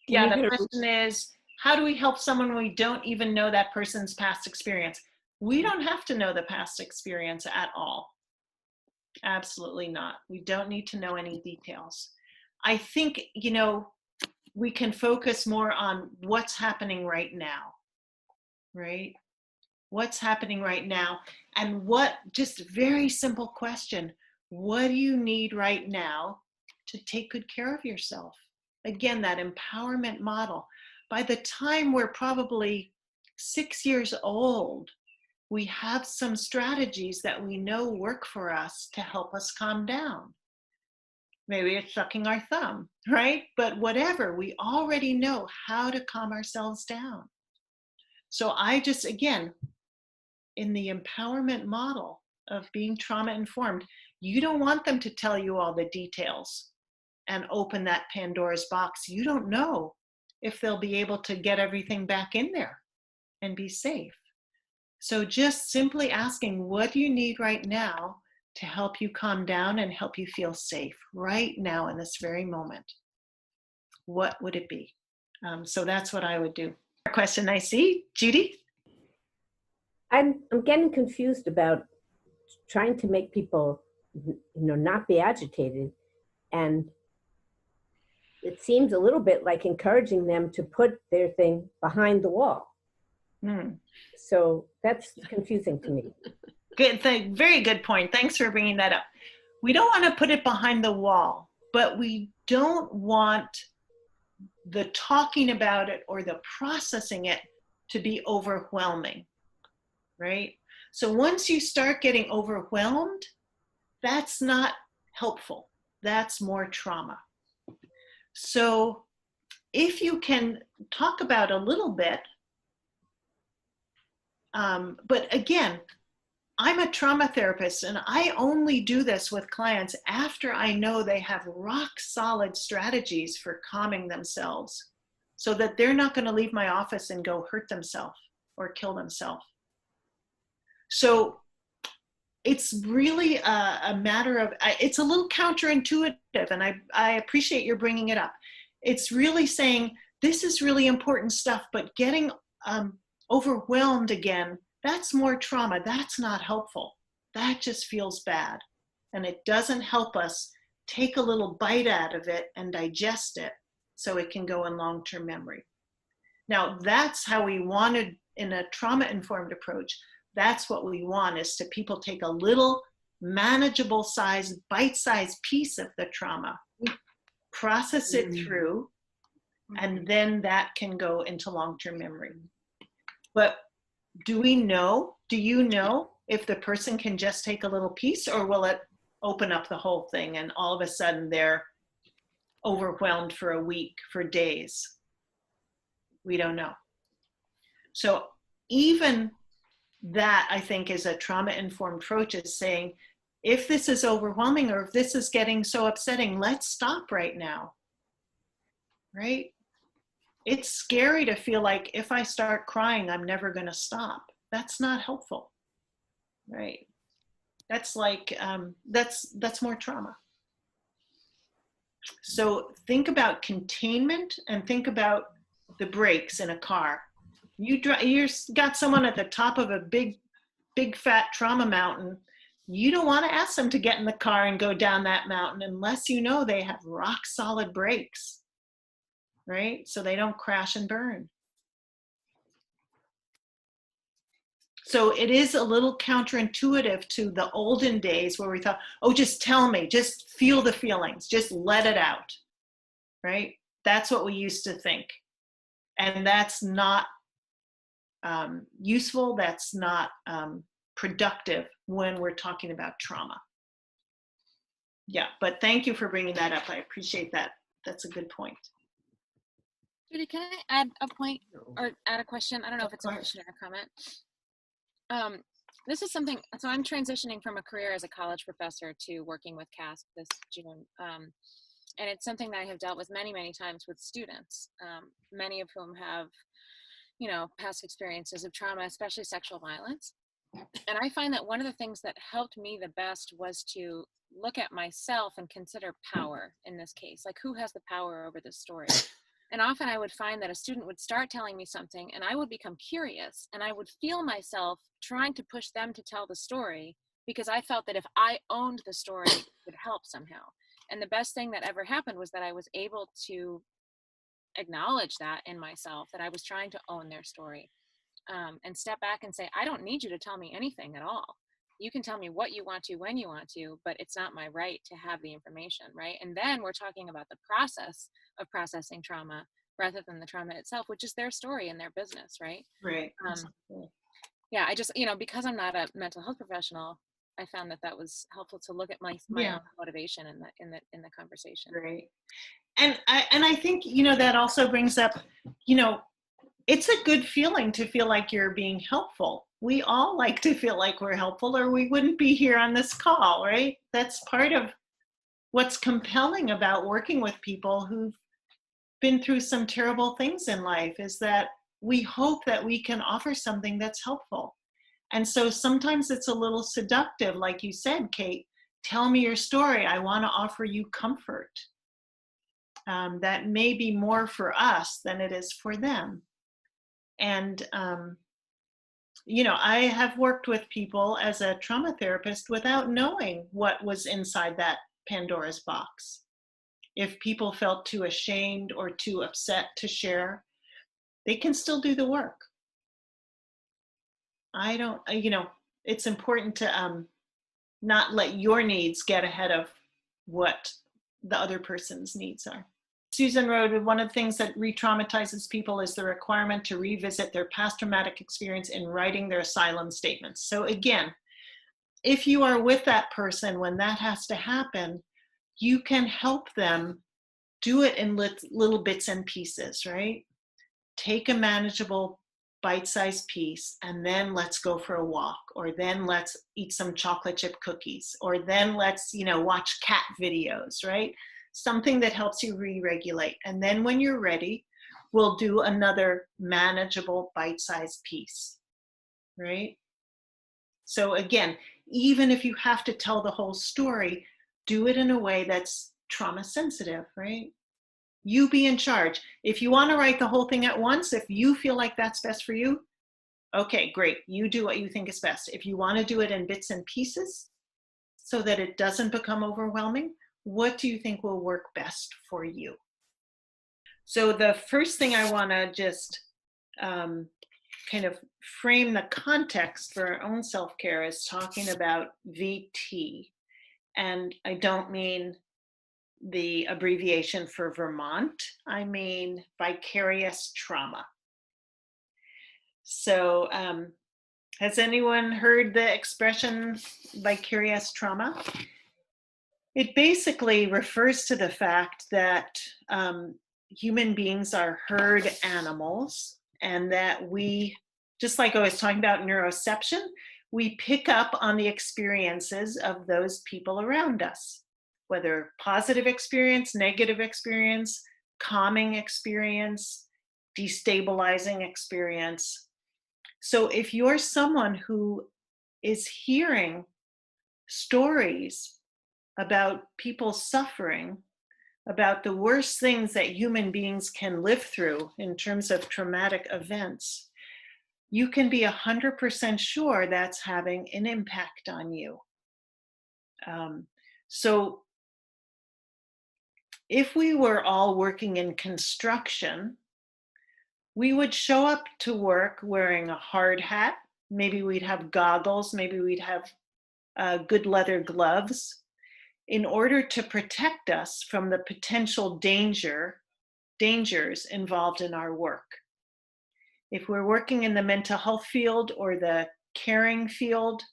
Yeah, the question is, how do we help someone when we don't even know that person's past experience? We don't have to know the past experience at all. Absolutely not. We don't need to know any details. I think, we can focus more on what's happening right now, right? What's happening right now? And just very simple question, what do you need right now to take good care of yourself? Again, that empowerment model. By the time we're probably 6 years old, we have some strategies that we know work for us to help us calm down. Maybe it's sucking our thumb, right? But whatever, we already know how to calm ourselves down. So I just, again, in the empowerment model of being trauma informed, you don't want them to tell you all the details and open that Pandora's box. You don't know if they'll be able to get everything back in there and be safe. So just simply asking, what do you need right now to help you calm down and help you feel safe right now in this very moment? What would it be? So that's what I would do. Question I see, Judy? I'm getting confused about trying to make people, not be agitated. And it seems a little bit like encouraging them to put their thing behind the wall. So that's confusing to me. Good thing. Very good point. Thanks for bringing that up. We don't want to put it behind the wall. but we don't want the talking about it or the processing it to be overwhelming, right? So once you start getting overwhelmed, that's not helpful. That's more trauma. So if you can talk about a little bit, but again, I'm a trauma therapist and I only do this with clients after I know they have rock solid strategies for calming themselves so that they're not going to leave my office and go hurt themselves or kill themselves. So it's really a matter of, it's a little counterintuitive, and I appreciate your bringing it up. It's really saying, this is really important stuff, but getting overwhelmed again, that's more trauma. That's not helpful. That just feels bad. And it doesn't help us take a little bite out of it and digest it so it can go in long-term memory. Now, that's how we wanted in a trauma-informed approach. That's what we want, is to people take a little manageable size, bite-sized piece of the trauma, process it through, and then that can go into long-term memory. But do you know if the person can just take a little piece, or will it open up the whole thing and all of a sudden they're overwhelmed for a week, for days? We don't know. So even that, I think, is a trauma-informed approach, is saying, if this is overwhelming or if this is getting so upsetting, let's stop right now, right? It's scary to feel like if I start crying, I'm never going to stop. That's not helpful, right? That's like, that's more trauma. So think about containment and think about the brakes in a car. You got someone at the top of a big fat trauma mountain. You don't want to ask them to get in the car and go down that mountain unless you know they have rock solid brakes, right? So they don't crash and burn. So it is a little counterintuitive to the olden days where we thought, oh, just tell me, just feel the feelings, just let it out, right? That's what we used to think. And that's not useful. That's not productive when we're talking about trauma. Yeah, but thank you for bringing that up. I appreciate that. That's a good point. Judy, can I add a point or add a question? I don't know if it's a question or a comment. This is something, so I'm transitioning from a career as a college professor to working with CASP this June. And it's something that I have dealt with many, many times with students, many of whom have, past experiences of trauma, especially sexual violence. And I find that one of the things that helped me the best was to look at myself and consider power in this case, like who has the power over this story. And often I would find that a student would start telling me something and I would become curious and I would feel myself trying to push them to tell the story because I felt that if I owned the story, it would help somehow. And the best thing that ever happened was that I was able to acknowledge that in myself, that I was trying to own their story, and step back and say, I don't need you to tell me anything at all. You can tell me what you want to, when you want to, but it's not my right to have the information, right? And then we're talking about the process of processing trauma rather than the trauma itself, which is their story and their business, right? Right. Yeah, I just, because I'm not a mental health professional, I found that was helpful to look at my own motivation in the conversation. Right. And I think, that also brings up, it's a good feeling to feel like you're being helpful. We all like to feel like we're helpful or we wouldn't be here on this call, right? That's part of what's compelling about working with people who've been through some terrible things in life, is that we hope that we can offer something that's helpful. And so sometimes it's a little seductive, like you said, Kate, tell me your story. I want to offer you comfort. That may be more for us than it is for them. And, I have worked with people as a trauma therapist without knowing what was inside that Pandora's box. If people felt too ashamed or too upset to share, they can still do the work. It's important to not let your needs get ahead of what the other person's needs are. Susan wrote, one of the things that re-traumatizes people is the requirement to revisit their past traumatic experience in writing their asylum statements. So again, if you are with that person when that has to happen, you can help them do it in little bits and pieces, right? Take a manageable bite-sized piece, and then let's go for a walk, or then let's eat some chocolate chip cookies, or then let's, watch cat videos, right? Something that helps you re-regulate. And then when you're ready, we'll do another manageable bite-sized piece, right? So again, even if you have to tell the whole story, do it in a way that's trauma sensitive, right? You be in charge. If you want to write the whole thing at once, if you feel like that's best for you, okay, great. You do what you think is best. If you want to do it in bits and pieces so that it doesn't become overwhelming, what do you think will work best for you? So the first thing I want to just kind of frame the context for our own self-care is talking about VT. And I don't mean the abbreviation for Vermont, I mean vicarious trauma. So has anyone heard the expression vicarious trauma? It basically refers to the fact that human beings are herd animals, and that we, just like I was talking about neuroception, we pick up on the experiences of those people around us, whether positive experience, negative experience, calming experience, destabilizing experience. So if you're someone who is hearing stories about people suffering, about the worst things that human beings can live through in terms of traumatic events, you can be 100% sure that's having an impact on you. So if we were all working in construction, we would show up to work wearing a hard hat. Maybe we'd have goggles, maybe we'd have good leather gloves, in order to protect us from the potential dangers involved in our work. If we're working in the mental health field or the caring field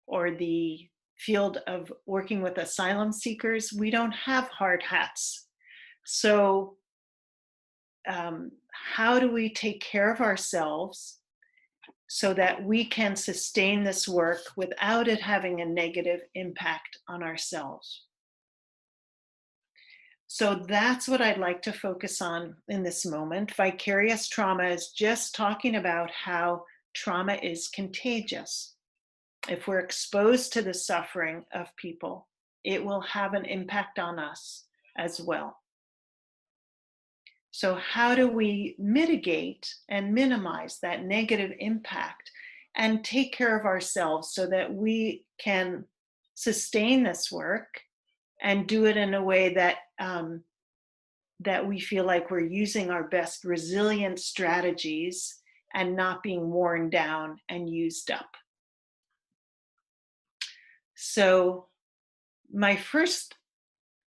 or the field of working with asylum seekers, we don't have hard hats. So how do we take care of ourselves so that we can sustain this work without it having a negative impact on ourselves? So that's what I'd like to focus on in this moment. Vicarious trauma is just talking about how trauma is contagious. If we're exposed to the suffering of people, it will have an impact on us as well. So how do we mitigate and minimize that negative impact and take care of ourselves so that we can sustain this work and do it in a way that that we feel like we're using our best resilient strategies and not being worn down and used up? So my first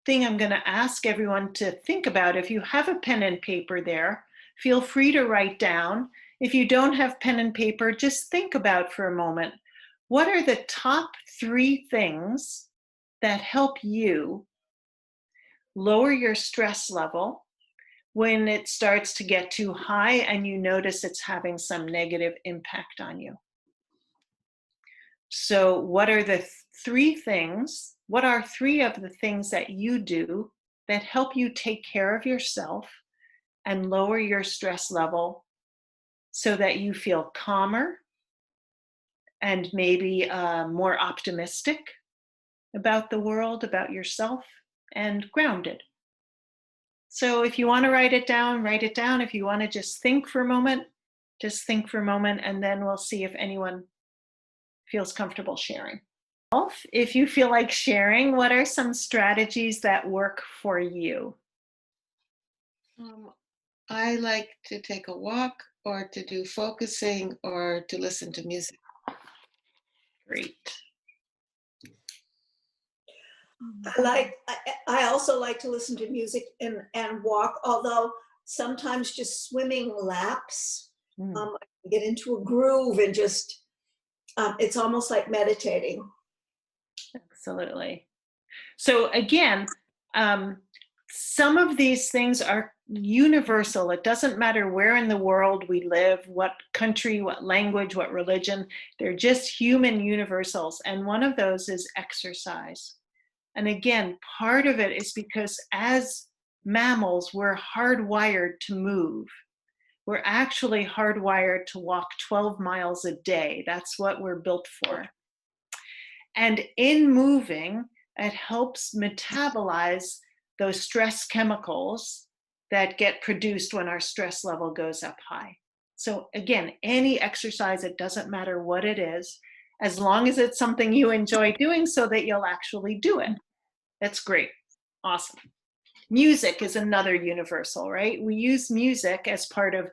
thing I'm going to ask everyone to think about, if you have a pen and paper there, feel free to write down. If you don't have pen and paper, just think about for a moment, what are the top 3 things that help you lower your stress level when it starts to get too high and you notice it's having some negative impact on you? So what are the 3 things? What are 3 of the things that you do that help you take care of yourself and lower your stress level so that you feel calmer and maybe more optimistic about the world, about yourself, and grounded? So if you want to write it down, write it down. If you want to just think for a moment, just think for a moment, and then we'll see if anyone feels comfortable sharing. If you feel like sharing, what are some strategies that work for you? I like to take a walk, or to do focusing, or to listen to music. Great. I also like to listen to music and walk, although sometimes just swimming laps, I can get into a groove and just, it's almost like meditating. Absolutely. So again, some of these things are universal. It doesn't matter where in the world we live, what country, what language, what religion. They're just human universals. And one of those is exercise. And again, part of it is because as mammals, we're hardwired to move. We're actually hardwired to walk 12 miles a day. That's what we're built for. And in moving, it helps metabolize those stress chemicals that get produced when our stress level goes up high. So again, any exercise, it doesn't matter what it is, as long as it's something you enjoy doing so that you'll actually do it. That's great. Awesome. Music is another universal, right? We use music as part of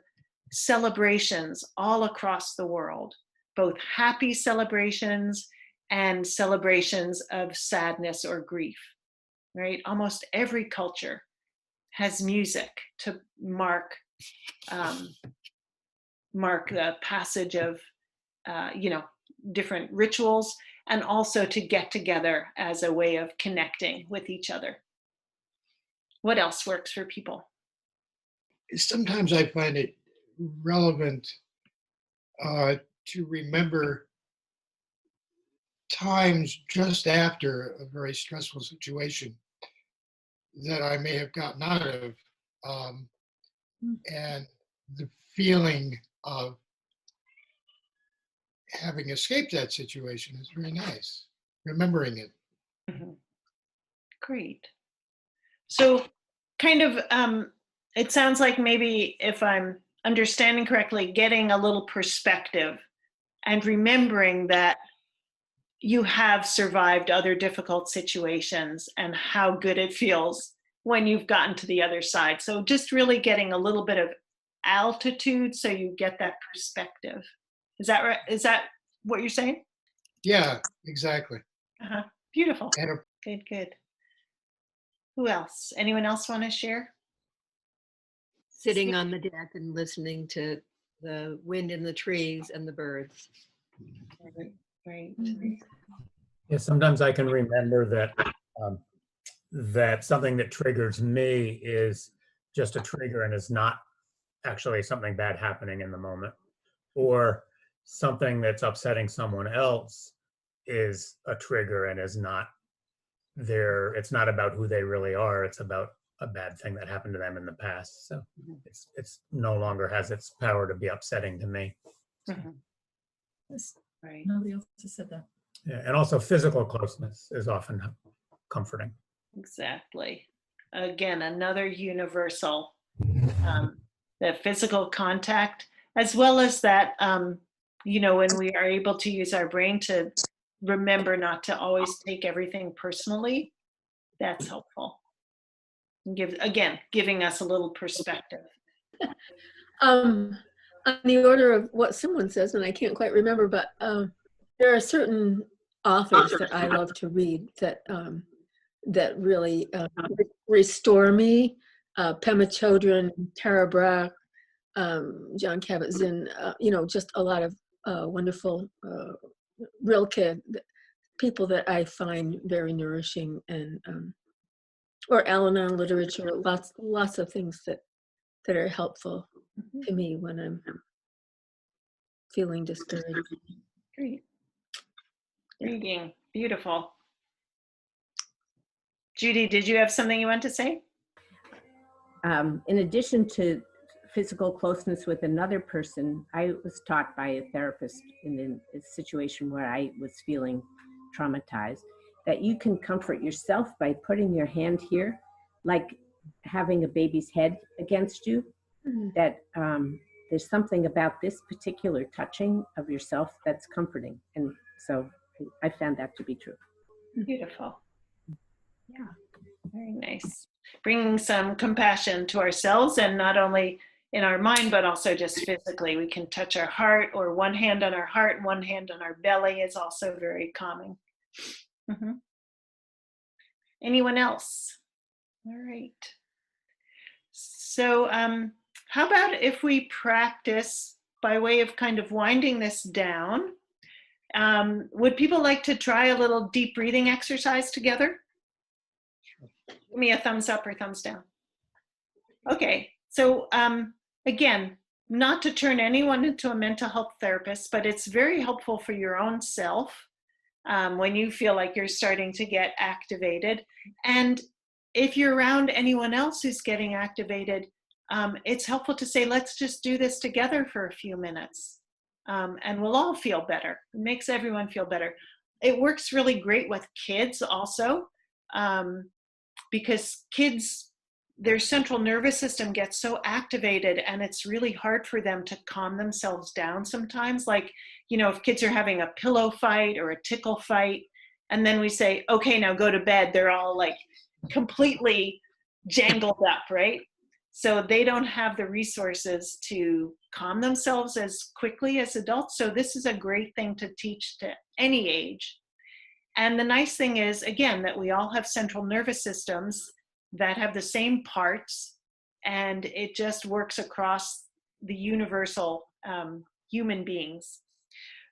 celebrations all across the world, both happy celebrations and celebrations of sadness or grief, right? Almost every culture has music to mark the passage of, different rituals, and also to get together as a way of connecting with each other. What else works for people? Sometimes I find it relevant to remember times just after a very stressful situation that I may have gotten out of, and the feeling of having escaped that situation is very nice, remembering it. Great. So kind of, it sounds like maybe, if I'm understanding correctly, getting a little perspective and remembering that you have survived other difficult situations and how good it feels when you've gotten to the other side. So just really getting a little bit of altitude so you get that perspective. Is that right? Is that what you're saying? Yeah, exactly. Beautiful. And Good, good. Who else? Anyone else want to share? Sitting on the deck and listening to the wind in the trees and the birds. Right. Yeah, sometimes I can remember that that something that triggers me is just a trigger and is not actually something bad happening in the moment, or something that's upsetting someone else is a trigger and is not there. It's not about who they really are. It's about a bad thing that happened to them in the past. So it's no longer has its power to be upsetting to me. Right. Nobody else has said that. Yeah, and also physical closeness is often comforting. Exactly. Again, another universal, the physical contact, as well as that, when we are able to use our brain to remember not to always take everything personally, that's helpful. Giving us a little perspective. On the order of what someone says, and I can't quite remember, but there are certain authors that I love to read that that really restore me. Pema Chodron, Tara Brach, John Kabat-Zinn, just a lot of wonderful Rilke, people that I find very nourishing, and or Al-Anon literature, lots of things that are helpful to me when I'm feeling discouraged. Great. Reading. Beautiful. Judy, did you have something you want to say? In addition to physical closeness with another person, I was taught by a therapist in a situation where I was feeling traumatized, that you can comfort yourself by putting your hand here, like having a baby's head against you, that there's something about this particular touching of yourself that's comforting. And so I found that to be true. Beautiful. Yeah, very nice. Bringing some compassion to ourselves, and not only in our mind, but also just physically. We can touch our heart, or one hand on our heart and one hand on our belly is also very calming. Anyone else? All right. So how about if we practice by way of kind of winding this down? Would people like to try a little deep breathing exercise together? Give me a thumbs up or thumbs down. Okay, so again, not to turn anyone into a mental health therapist, but it's very helpful for your own self when you feel like you're starting to get activated. And if you're around anyone else who's getting activated, it's helpful to say, let's just do this together for a few minutes. And we'll all feel better. It makes everyone feel better. It works really great with kids also, because kids, their central nervous system gets so activated and it's really hard for them to calm themselves down sometimes. Like, you know, if kids are having a pillow fight or a tickle fight, and then we say, okay, now go to bed, they're all like completely jangled up, right? So they don't have the resources to calm themselves as quickly as adults. So this is a great thing to teach to any age. And the nice thing is, again, that we all have central nervous systems that have the same parts, and it just works across the universal human beings.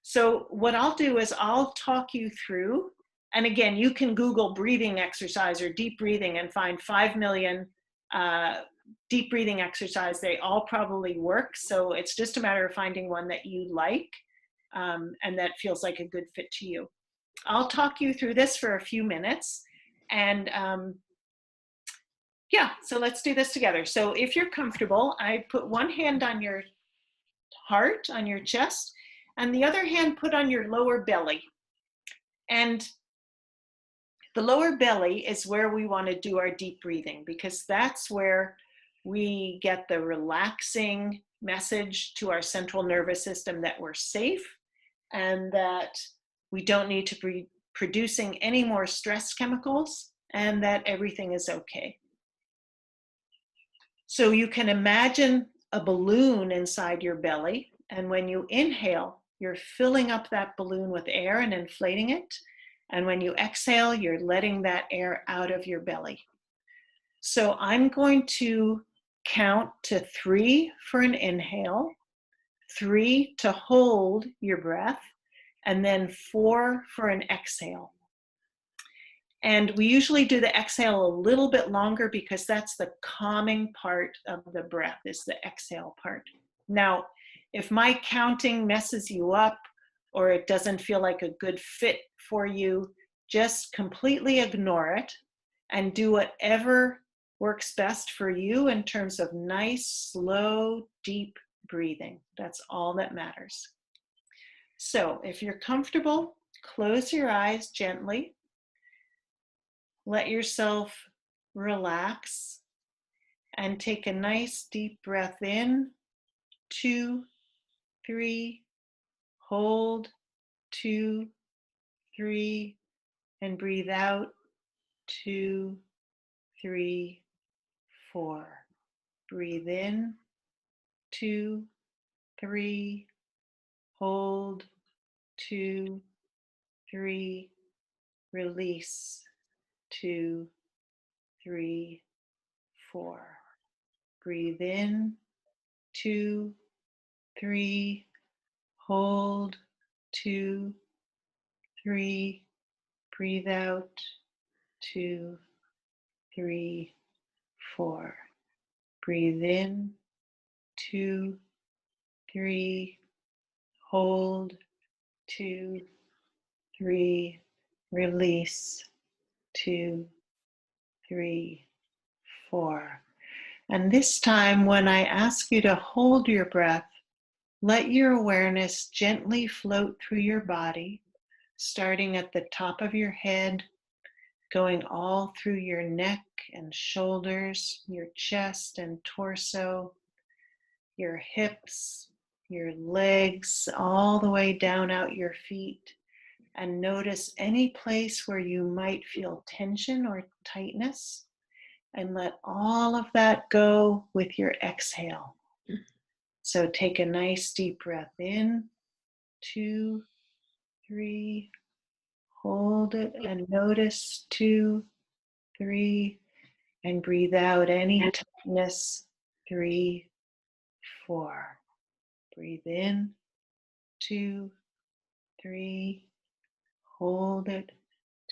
So what I'll do is I'll talk you through, and again, you can Google breathing exercise or deep breathing and find 5 million deep breathing exercise. They all probably work. So it's just a matter of finding one that you like and that feels like a good fit to you. I'll talk you through this for a few minutes. And yeah, so let's do this together. So if you're comfortable, I put one hand on your heart, on your chest, and the other hand put on your lower belly. And the lower belly is where we want to do our deep breathing, because that's where we get the relaxing message to our central nervous system that we're safe and that we don't need to be producing any more stress chemicals and that everything is okay. So you can imagine a balloon inside your belly, and when you inhale, you're filling up that balloon with air and inflating it. And when you exhale, you're letting that air out of your belly. So I'm going to count to 3 for an inhale, 3 to hold your breath, and then 4 for an exhale. And we usually do the exhale a little bit longer because that's the calming part of the breath, is the exhale part. Now, if my counting messes you up or it doesn't feel like a good fit for you, just completely ignore it and do whatever works best for you in terms of nice, slow, deep breathing. That's all that matters. So if you're comfortable, close your eyes gently. Let yourself relax and take a nice deep breath in, 2, 3, hold, 2, 3, and breathe out, 2, 3, 4. Breathe in, 2, 3, hold, 2, 3, release, 2, 3, 4. Breathe in, 2, 3, hold, 2, 3, breathe out, 2, 3, 4. Breathe in, 2, 3, hold, 2, 3, release, 2, 3, 4. And this time, when I ask you to hold your breath, let your awareness gently float through your body, starting at the top of your head, going all through your neck and shoulders, your chest and torso, your hips, your legs, all the way down out your feet. And notice any place where you might feel tension or tightness, and let all of that go with your exhale. So take a nice deep breath in, 2, 3, hold it and notice, 2, 3, and breathe out any tightness, 3, 4. Breathe in, 2, 3, hold it,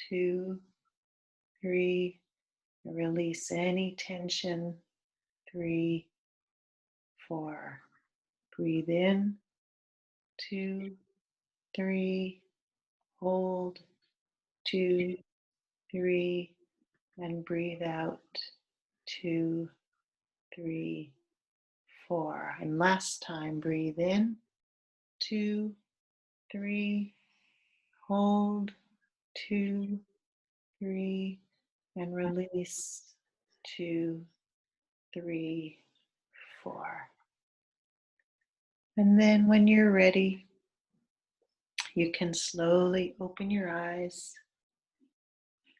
2, 3, release any tension, 3, 4. Breathe in, 2, 3, hold, 2, 3, and breathe out, 2, 3, 4. And last time, breathe in, 2, 3, hold, 2, 3, and release, 2, 3, 4. And then when you're ready, you can slowly open your eyes,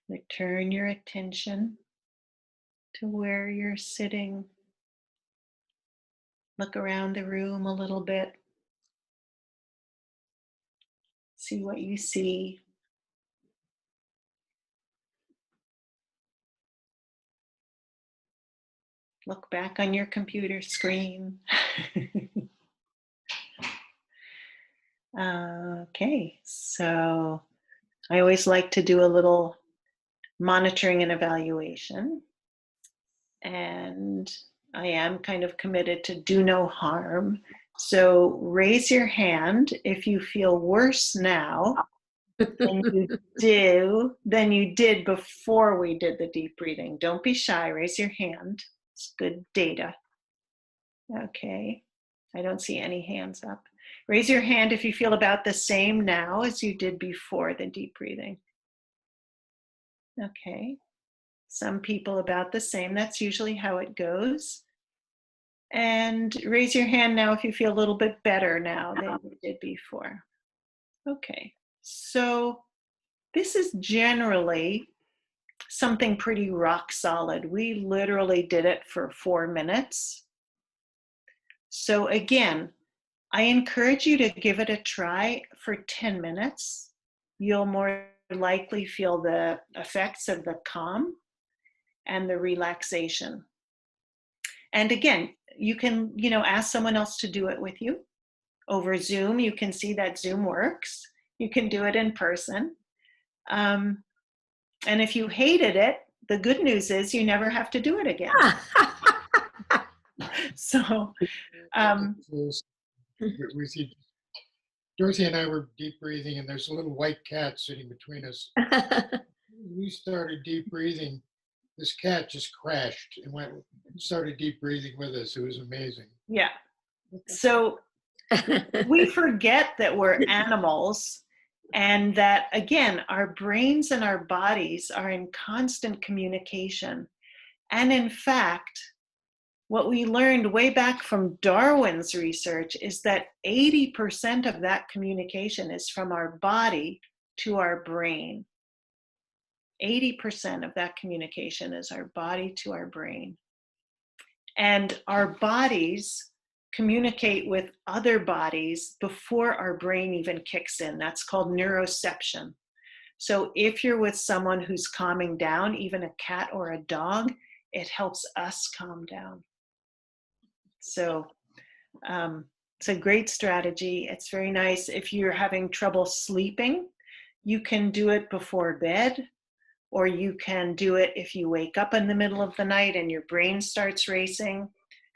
return your attention to where you're sitting. Look around the room a little bit. See what you see. Look back on your computer screen. Okay, so I always like to do a little monitoring and evaluation. And I am kind of committed to do no harm. So raise your hand if you feel worse now than you did before we did the deep breathing. Don't be shy, raise your hand. It's good data. Okay, I don't see any hands up. Raise your hand if you feel about the same now as you did before the deep breathing. Okay, some people about the same. That's usually how it goes. And raise your hand now if you feel a little bit better now than you did before. Okay, so this is generally something pretty rock solid. We literally did it for 4 minutes. So again, I encourage you to give it a try for 10 minutes. You'll more likely feel the effects of the calm and the relaxation. And again, you can, ask someone else to do it with you. Over Zoom, you can see that Zoom works. You can do it in person. And if you hated it, the good news is you never have to do it again. So, we see Dorothy and I were deep breathing, and there's a little white cat sitting between us. We started deep breathing. This cat just crashed and started deep breathing with us. It was amazing. Yeah. So we forget that we're animals, and that, again, our brains and our bodies are in constant communication. And in fact, what we learned way back from Darwin's research is that 80% of that communication is from our body to our brain. 80% of that communication is our body to our brain. And our bodies communicate with other bodies before our brain even kicks in. That's called neuroception. So if you're with someone who's calming down, even a cat or a dog, it helps us calm down. So it's a great strategy. It's very nice. If you're having trouble sleeping, you can do it before bed, or you can do it if you wake up in the middle of the night and your brain starts racing.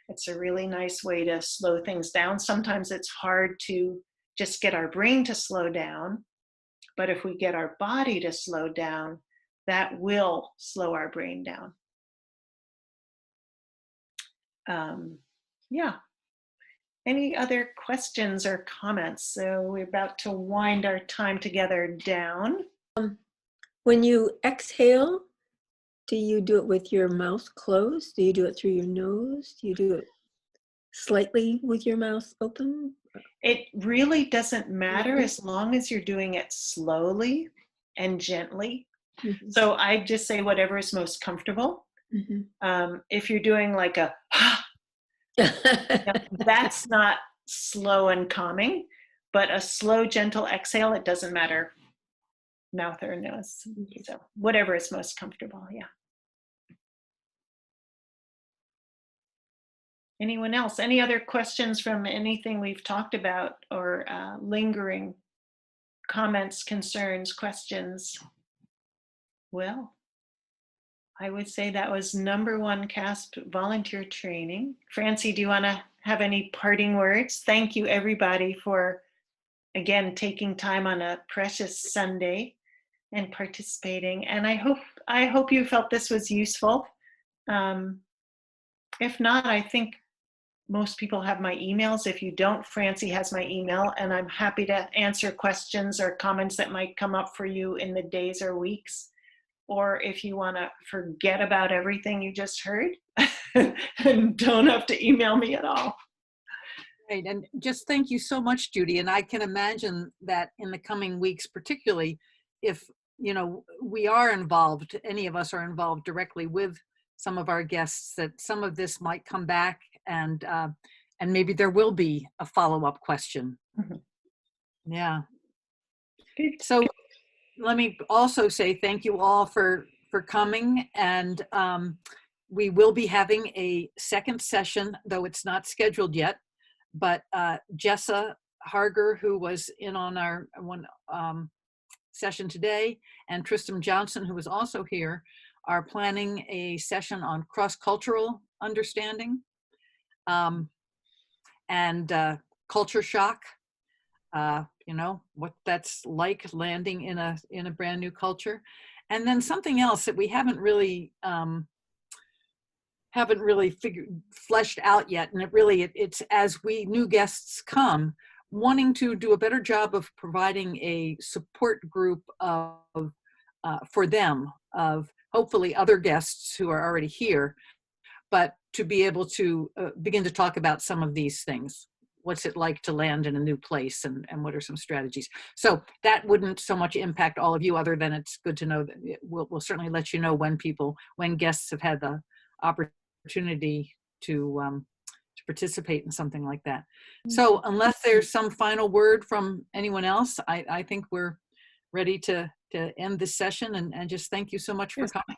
It's a really nice way to slow things down. Sometimes it's hard to just get our brain to slow down, but if we get our body to slow down, that will slow our brain down. Yeah. Any other questions or comments? So we're about to wind our time together down. When you exhale, do you do it with your mouth closed? Do you do it through your nose? Do you do it slightly with your mouth open? It really doesn't matter as long as you're doing it slowly and gently. Mm-hmm. So I just say whatever is most comfortable. Mm-hmm. If you're doing like a that's not slow and calming, but a slow, gentle exhale, it doesn't matter, mouth or nose. So whatever is most comfortable, yeah. Anyone else? Any other questions from anything we've talked about, or lingering comments, concerns, questions? Well, I would say that was #1 CASP volunteer training. Francie, do you want to have any parting words? Thank you, everybody, for, again, taking time on a precious Sunday and participating. And I hope you felt this was useful. If not, I think most people have my emails. If you don't, Francie has my email, and I'm happy to answer questions or comments that might come up for you in the days or weeks. Or if you want to forget about everything you just heard, and don't have to email me at all. Right, and just thank you so much, Judy. And I can imagine that in the coming weeks, particularly if, you know, we are involved, any of us are involved directly with some of our guests, that some of this might come back, and maybe there will be a follow-up question. Mm-hmm. Yeah. Good. So let me also say thank you all for coming, and we will be having a second session, though it's not scheduled yet, but Jessa Harger, who was in on our one session today, and Tristan Johnson, who was also here, are planning a session on cross-cultural understanding and culture shock. You know, what that's like, landing in a brand new culture. And then something else that we haven't really fleshed out yet. And it's as new guests come, wanting to do a better job of providing a support group for them, of hopefully other guests who are already here, but to be able to begin to talk about some of these things. What's it like to land in a new place, and what are some strategies? So that wouldn't so much impact all of you, other than it's good to know that we'll certainly let you know when guests have had the opportunity to participate in something like that. So unless there's some final word from anyone else, I think we're ready to end this session, and just thank you so much for coming.